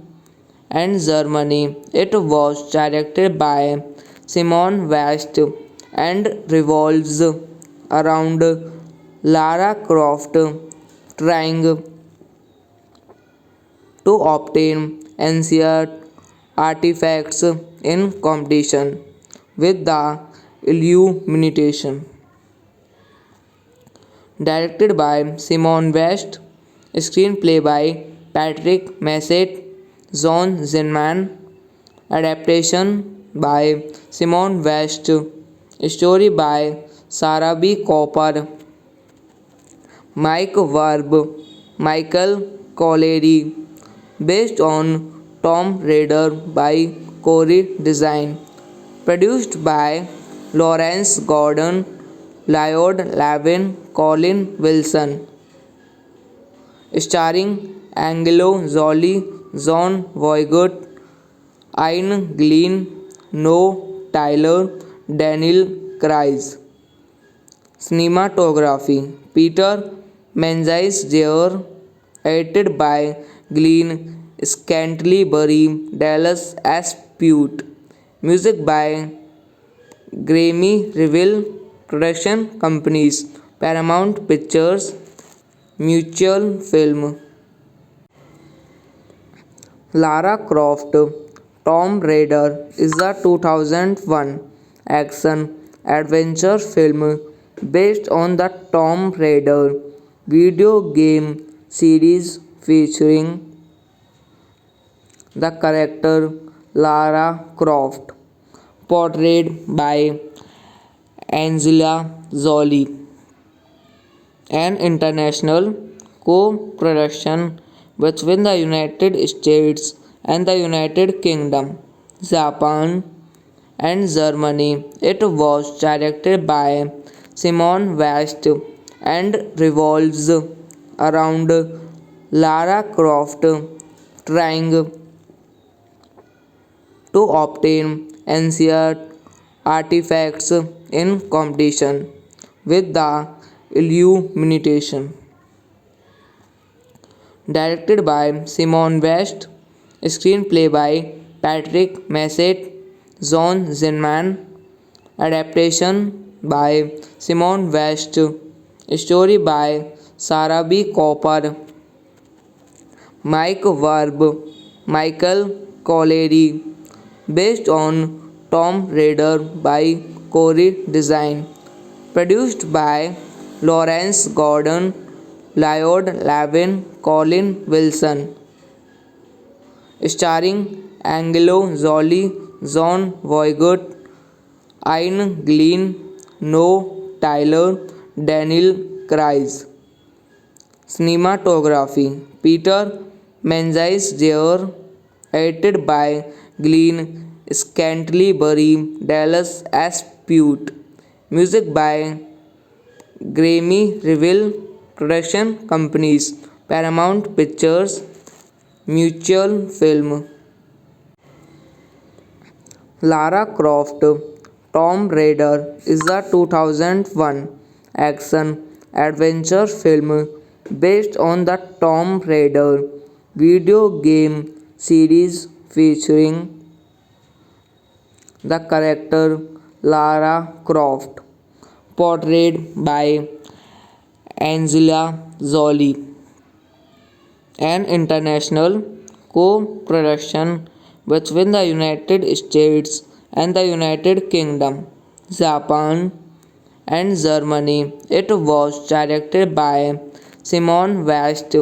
and Germany. It was directed by Simone West and revolves around Lara Croft trying to obtain ancient artifacts in competition with the Illumination. Directed by Simon West, screenplay by Patrick Massett, John Zinman, adaptation by Simon West, story by Sarah B. Cooper, Mike Verb, Michael Collery, based on Tomb Raider by Corey Design, produced by Lawrence Gordon, Lloyd Lavin, Colin Wilson, starring Angelo Jolie, John Voight, Ian Glenn, Noah Tyler, Daniel Craig. Cinematography Peter Menzies Jr. Edited by Glenn Scantlebury, Dallas S. Pute. Music by Grammy Reveal. Production companies Paramount Pictures, Mutual Film. Lara Croft Tomb Raider is a 2001 action adventure film based on the Tomb Raider video game series featuring the character Lara Croft, portrayed by Angelina Jolie. An international co-production between the United States and the United Kingdom, Japan, and Germany. It was directed by Simon West and revolves around Lara Croft trying to obtain ancient artifacts in competition with the Illumination. Directed by Simon West, screenplay by Patrick Massett, John Zinman, adaptation by Simon West, story by Sarah B. Cooper, Mike Verb, Michael Collery, based on Tomb Raider by Corey Design, produced by Lawrence Gordon, Lloyd Lavin, Colin Wilson, starring Angelo Jolie, John Voight, Ian Glenn, Noah Tyler, Daniel Craig. Cinematography Peter Menzies Jr. Edited by Glenn Scantlebury, Dallas S. Pute. Music by Grammy Reveal. Production companies Paramount Pictures, Mutual Film. Lara Croft Tomb Raider is a 2001 action adventure film based on the Tomb Raider video game series featuring the character Lara Croft, portrayed by Angelina Jolie. An international co-production between the United States and the United Kingdom, Japan, and Germany. It was directed by Simon West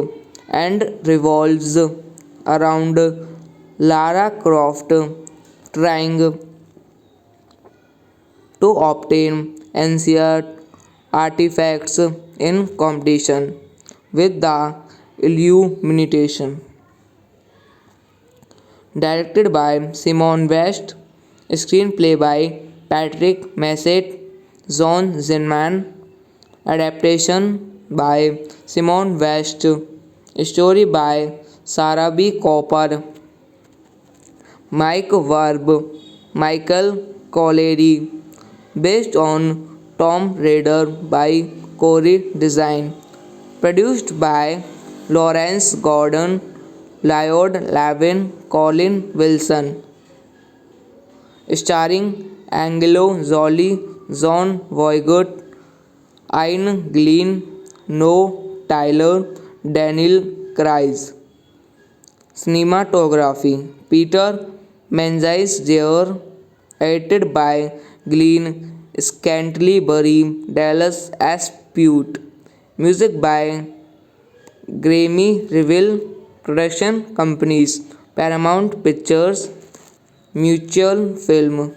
and revolves around Lara Croft trying to obtain ancient artifacts in competition with the Illumination. Directed by Simon West, screenplay by Patrick Massett, John Zinman, adaptation by Simon West, story by Sarah B. Cooper, Mike Verb, Michael Collery, based on Tomb Raider by Corey Design, produced by Lawrence Gordon, Lloyd Lavin, Colin Wilson, starring Angelo Jolie, John Voight, Ian Glenn, Noah Tyler, Daniel Craig. Cinematography Peter Menzies Jr. Edited by Glenn Scantlebury, Dallas Aspute. Music by Grammy Reveal. Production companies Paramount Pictures, Mutual Film.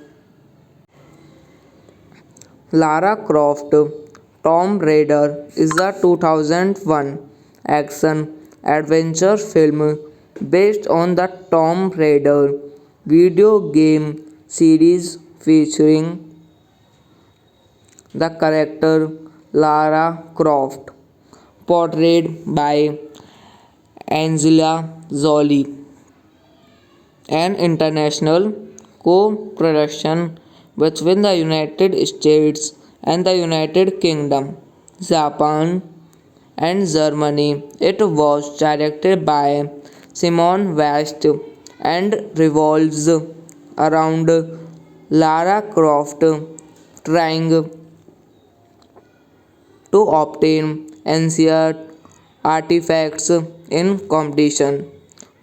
Lara Croft Tomb Raider is a 2001 action adventure film based on the Tomb Raider video game series featuring the character Lara Croft, portrayed by Angelina Jolie. An international co-production between the United States and the United Kingdom, Japan, and Germany. It was directed by Simon West and revolves around Lara Croft trying to obtain ancient artifacts in competition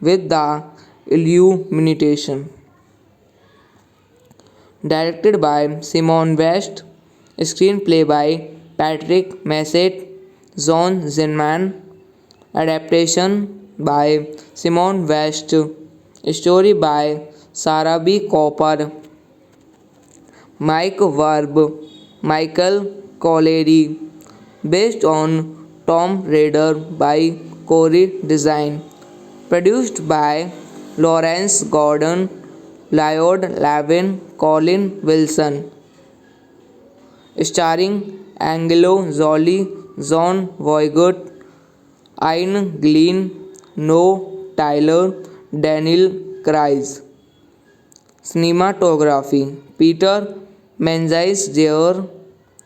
with the Illumination. Directed by Simon West, screenplay by Patrick Massett, John Zinman, adaptation by Simon West, story by Sarah B. Cooper, Mike Verb, Michael Collery, based on Tomb Raider by Corey Design, produced by Lawrence Gordon, Lloyd Lavin, Colin Wilson, starring Angelo Jolie, John Voight, Ian Glenn, Noah Tyler, Daniel Craig. Cinematography Peter Menzies Jr.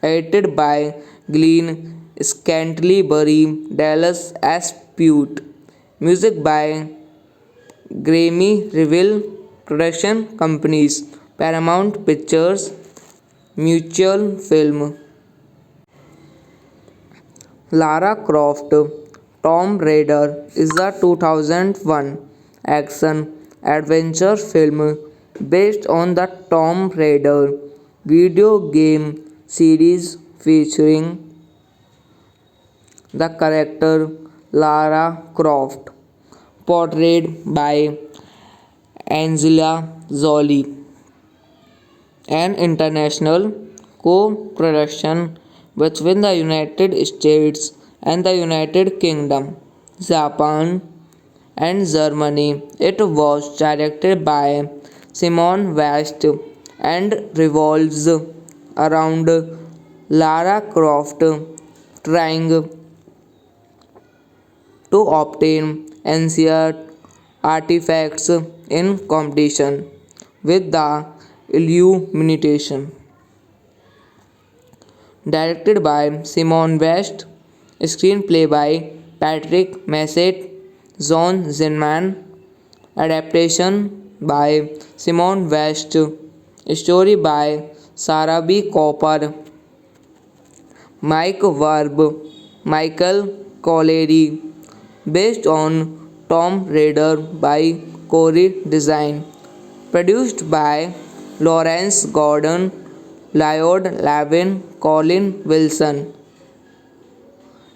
Edited by Glenn Scantlebury, Dallas Aspute. Music by Grammy Reveal. Production companies Paramount Pictures, Mutual Film. Lara Croft Tomb Raider is a 2001 action adventure film based on the Tomb Raider video game series featuring the character Lara Croft, portrayed by Angelina Jolie. An international co-production between the United States and the United Kingdom, Japan, and Germany. It was directed by Simon West and revolves around Lara Croft trying to obtain ancient artifacts in competition with the Illumination. Directed by Simon West, screenplay by Patrick Massett, John Zinman, adaptation by Simon West, story by Sarah B. Cooper, Mike Verb, Michael Collery, based on Tomb Raider by Corey Design, produced by Lawrence Gordon, Lloyd Lavin, Colin Wilson,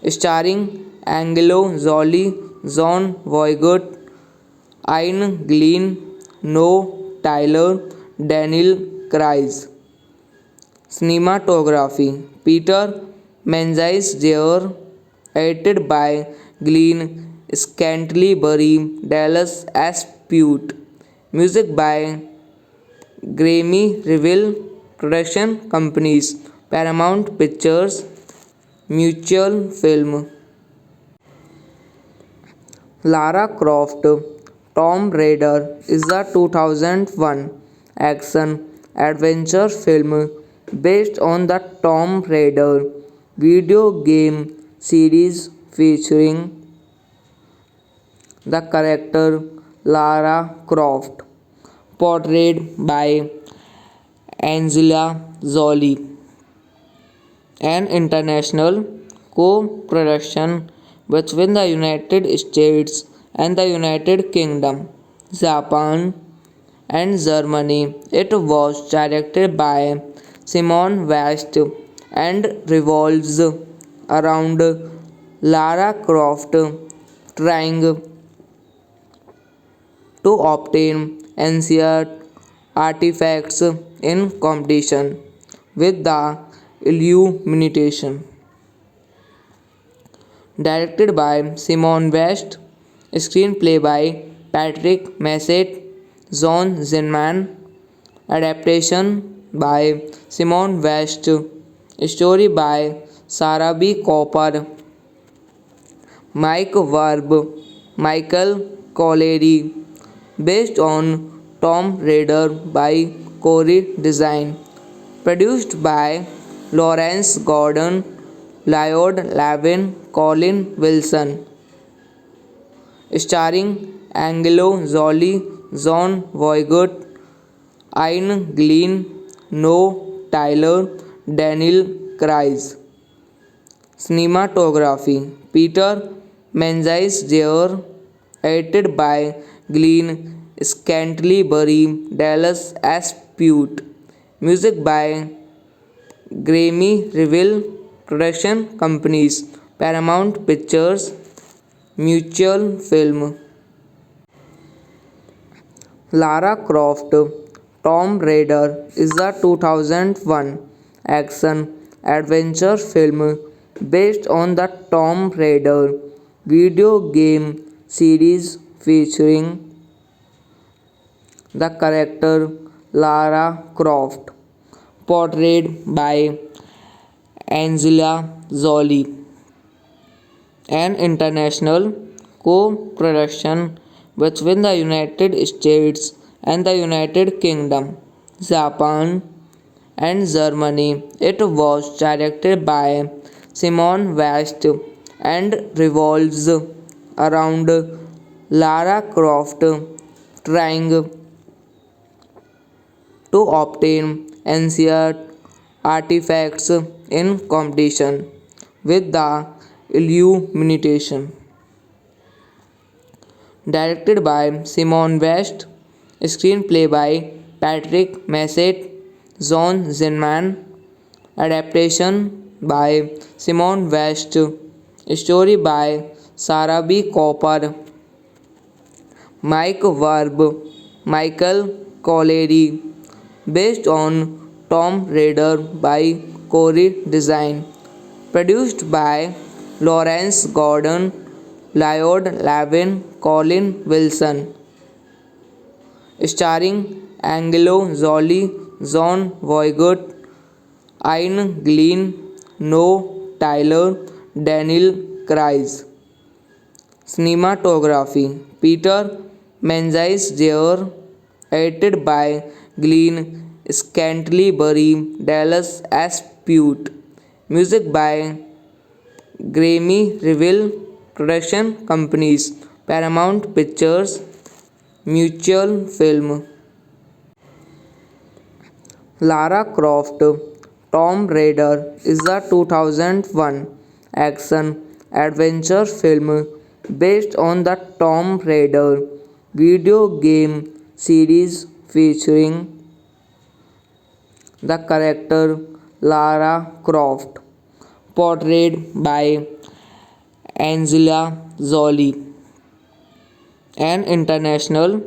starring Angelo Jolie, John Voight, Ian Glenn, Noah Tyler, Daniel Craig. Cinematography Peter Menzies Jr. Edited by Glenn Scantlebury, Dallas Aspute. Music by Grammy Reveal. Production companies Paramount Pictures, Mutual Film. Lara Croft Tomb Raider is a 2001 action adventure film based on the Tomb Raider video game series featuring the character Lara Croft, portrayed by Angela Jolie. An international co-production between the United States and the United Kingdom, Japan, and Germany. It was directed by Simon West and revolves around Lara Croft trying to obtain ancient artifacts in competition with the Illumination. Directed by Simon West, screenplay by Patrick Massett, John Zinman, adaptation by Simon West, story by Sarah B. Cooper, Mike Verb, Michael Collery, based on Tomb Raider by Corey Design, produced by Lawrence Gordon, Lloyd Levin, Colin Wilson, starring Angelo Jolie, John Voight, Ian Glenn, Noah Tyler, Daniel Craig. Cinematography Peter Menzies Jr. Edited by Glenn Scantlebury, Dallas S. Pute. Music by Grammy Reveal. Production companies Paramount Pictures, Mutual Film. Lara Croft Tomb Raider is a 2001 action adventure film based on the Tomb Raider video game series featuring the character Lara Croft, portrayed by Angela Jolie. An international co-production between the United States and the United Kingdom, Japan, and Germany. It was directed by Simon West and revolves around Lara Croft trying to obtain ancient artifacts in competition with the Illumination. Directed by Simon West, screenplay by Patrick Massett, John Zinman, adaptation by Simon West, story by Sarah B. Cooper, Mike Verb, Michael Collery, based on Tomb Raider by Corey Design, produced by Lawrence Gordon, Lloyd Levin, Colin Wilson, starring Angelo Jolie, John Voight, Ian Glenn, Noah Tyler, Daniel Craig. Cinematography Peter Menzies Jr. Edited by Glenn Scantlebury, Dallas S. Pute. Music by Grammy Reveal. Production companies Paramount Pictures, Mutual Film. Lara Croft Tomb Raider is a 2001 action adventure film based on the Tomb Raider video game series featuring the character Lara Croft, portrayed by Angela Jolie. An international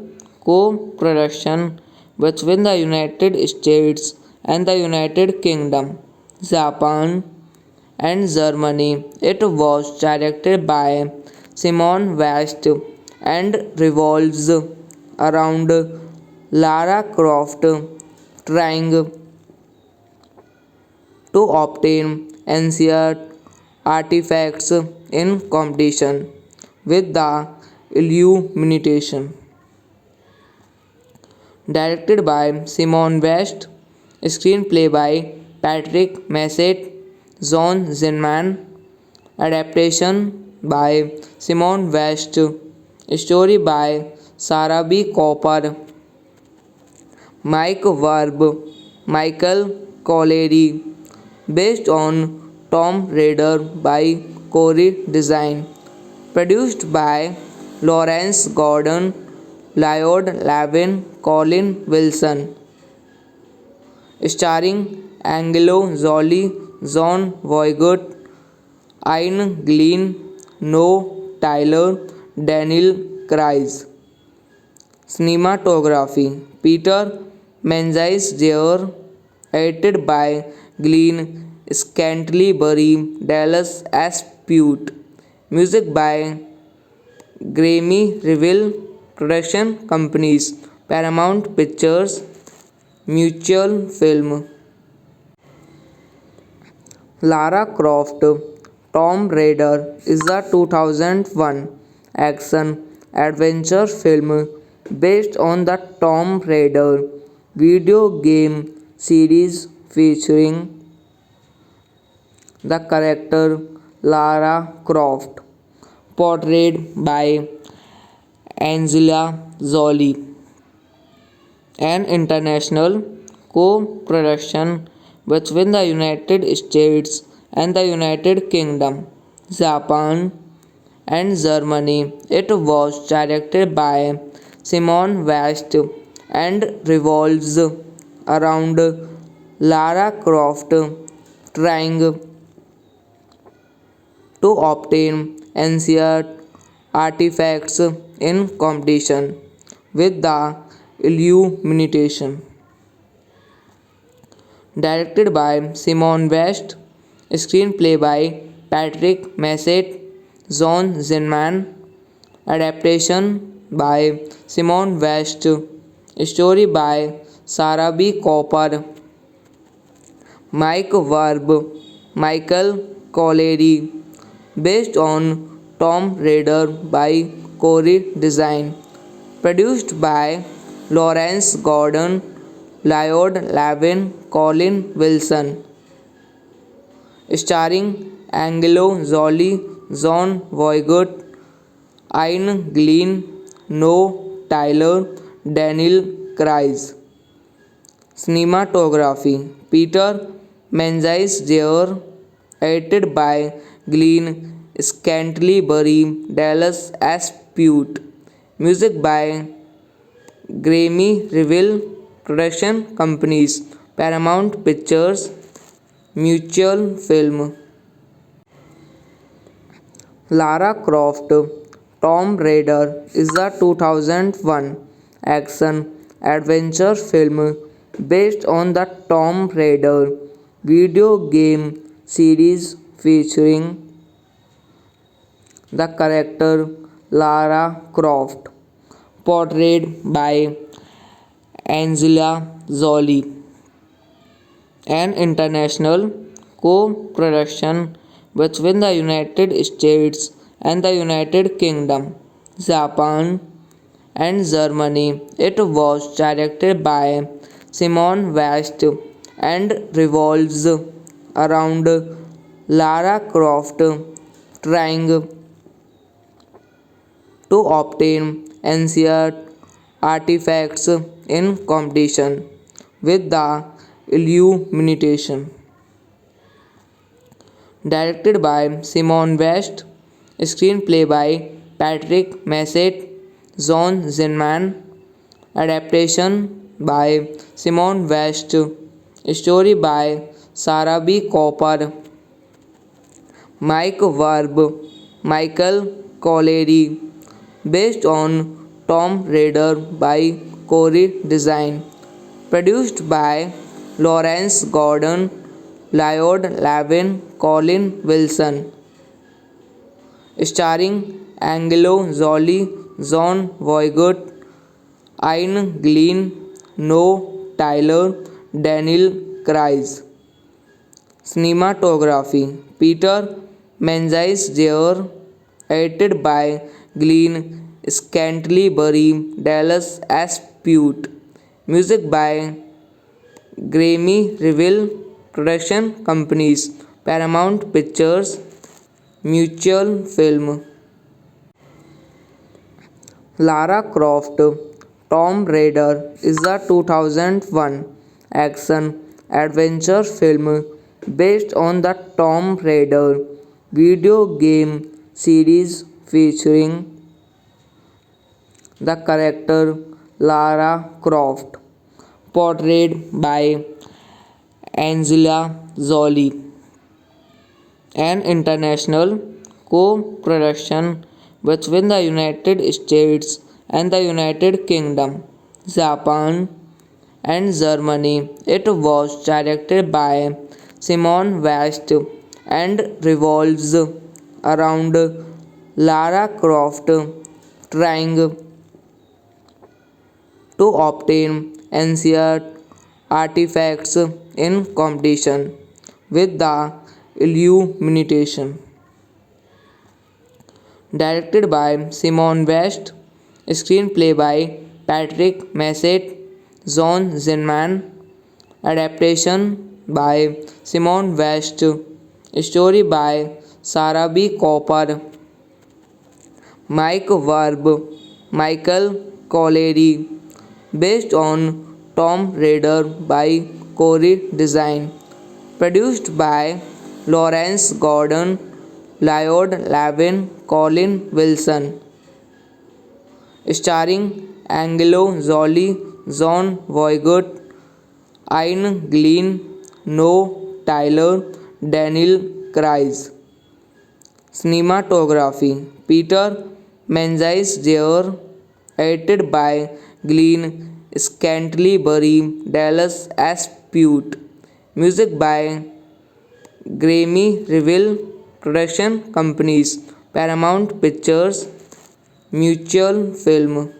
co-production between the United States and the United Kingdom, Japan, and Germany. It was directed by Simon West and revolves around Lara Croft trying to obtain ancient artifacts in competition with the Illumination. Directed by Simon West, screenplay by Patrick Massett, John Zinman, adaptation by Simon West, story by Sarah B. Cooper, Mike Verb, Michael Colleary, based on Tomb Raider by Corey Design, produced by Lawrence Gordon, Lloyd Lavin, Colin Wilson, starring Angelo Jolie, John Voight, Ian Glenn, Noah Tyler, Daniel Craig. Cinematography Peter Menzies Jr., edited by Glenn Scantlebury, Dallas S. Pute. Music by Grammy Reveal. Production companies Paramount Pictures, Mutual Film. Lara Croft Tomb Raider is a 2001 action adventure film based on the Tomb Raider video game series featuring the character Lara Croft, portrayed by Angelina Jolie. An international co-production between the United States and the United Kingdom, Japan, and Germany. It was directed by Simon West and revolves around Lara Croft trying to obtain ancient artifacts in competition with the Illumination. Directed by Simon West, screenplay by Patrick Massett, John Zinman, adaptation by Simon West, story by Sarah B. Cooper, Mike Verb, Michael Colleary, based on Tomb Raider by Corey Design, produced by Lawrence Gordon, Lloyd Lavin, Colin Wilson, starring Angelo Jolie, John Voight, Ian Glenn, Noah Tyler, Daniel Craig. Cinematography Peter Menzies Jr., edited by Glenn Scantlebury, Dallas S. Pute. Music by Grammy Reveal. Production companies Paramount Pictures, Mutual Film. Lara Croft Tomb Raider is a 2001 action adventure film based on the Tomb Raider video game series featuring the character Lara Croft, portrayed by Angelina Jolie. An international co-production between the United States and the United Kingdom, Japan, and Germany. It was directed by Simon West and revolves around Lara Croft trying to obtain ancient artifacts in competition with the Illumination. Directed by Simon West, screenplay by Patrick Massett, John Zinman, adaptation by Simon West, story by Sarah B. Cooper, Mike Verb, Michael Colleary, based on Tomb Raider by Corey Design, produced by Lawrence Gordon, Lloyd Lavin, Colin Wilson, starring Angelo Jolie, John Voight, Ian Glenn, Noah Tyler, Daniel Craig. Cinematography Peter Menzies Jr., edited by Glenn Scantlebury, Dallas S. Pute. Music by Grammy Reveal. Production companies Paramount Pictures, Mutual Film. Lara Croft Tomb Raider is a 2001 action adventure film based on the Tomb Raider video game series featuring the character Lara Croft, portrayed by Angelina Jolie. An international co-production between the United States and the United Kingdom, Japan, and Germany. It was directed by Simon West and revolves around Lara Croft trying to obtain ancient artifacts in competition with the Illumination. Directed by Simon West, screenplay by Patrick Massett, John Zinman, adaptation by Simon West, story by Sarah B. Cooper, Mike Verb, Michael Collery, based on Tomb Raider by Corey Design, produced by Lawrence Gordon, Lloyd Levin, Colin Wilson, starring Angelo Jolie, John Voight, Ian Glenn, Noah Tyler, Daniel Craig. Cinematography Peter Menzies Jr. Edited by Glenn Scantlebury, Dallas S. Pute. Music by Grammy Reveal. Production companies Paramount Pictures, Mutual Film.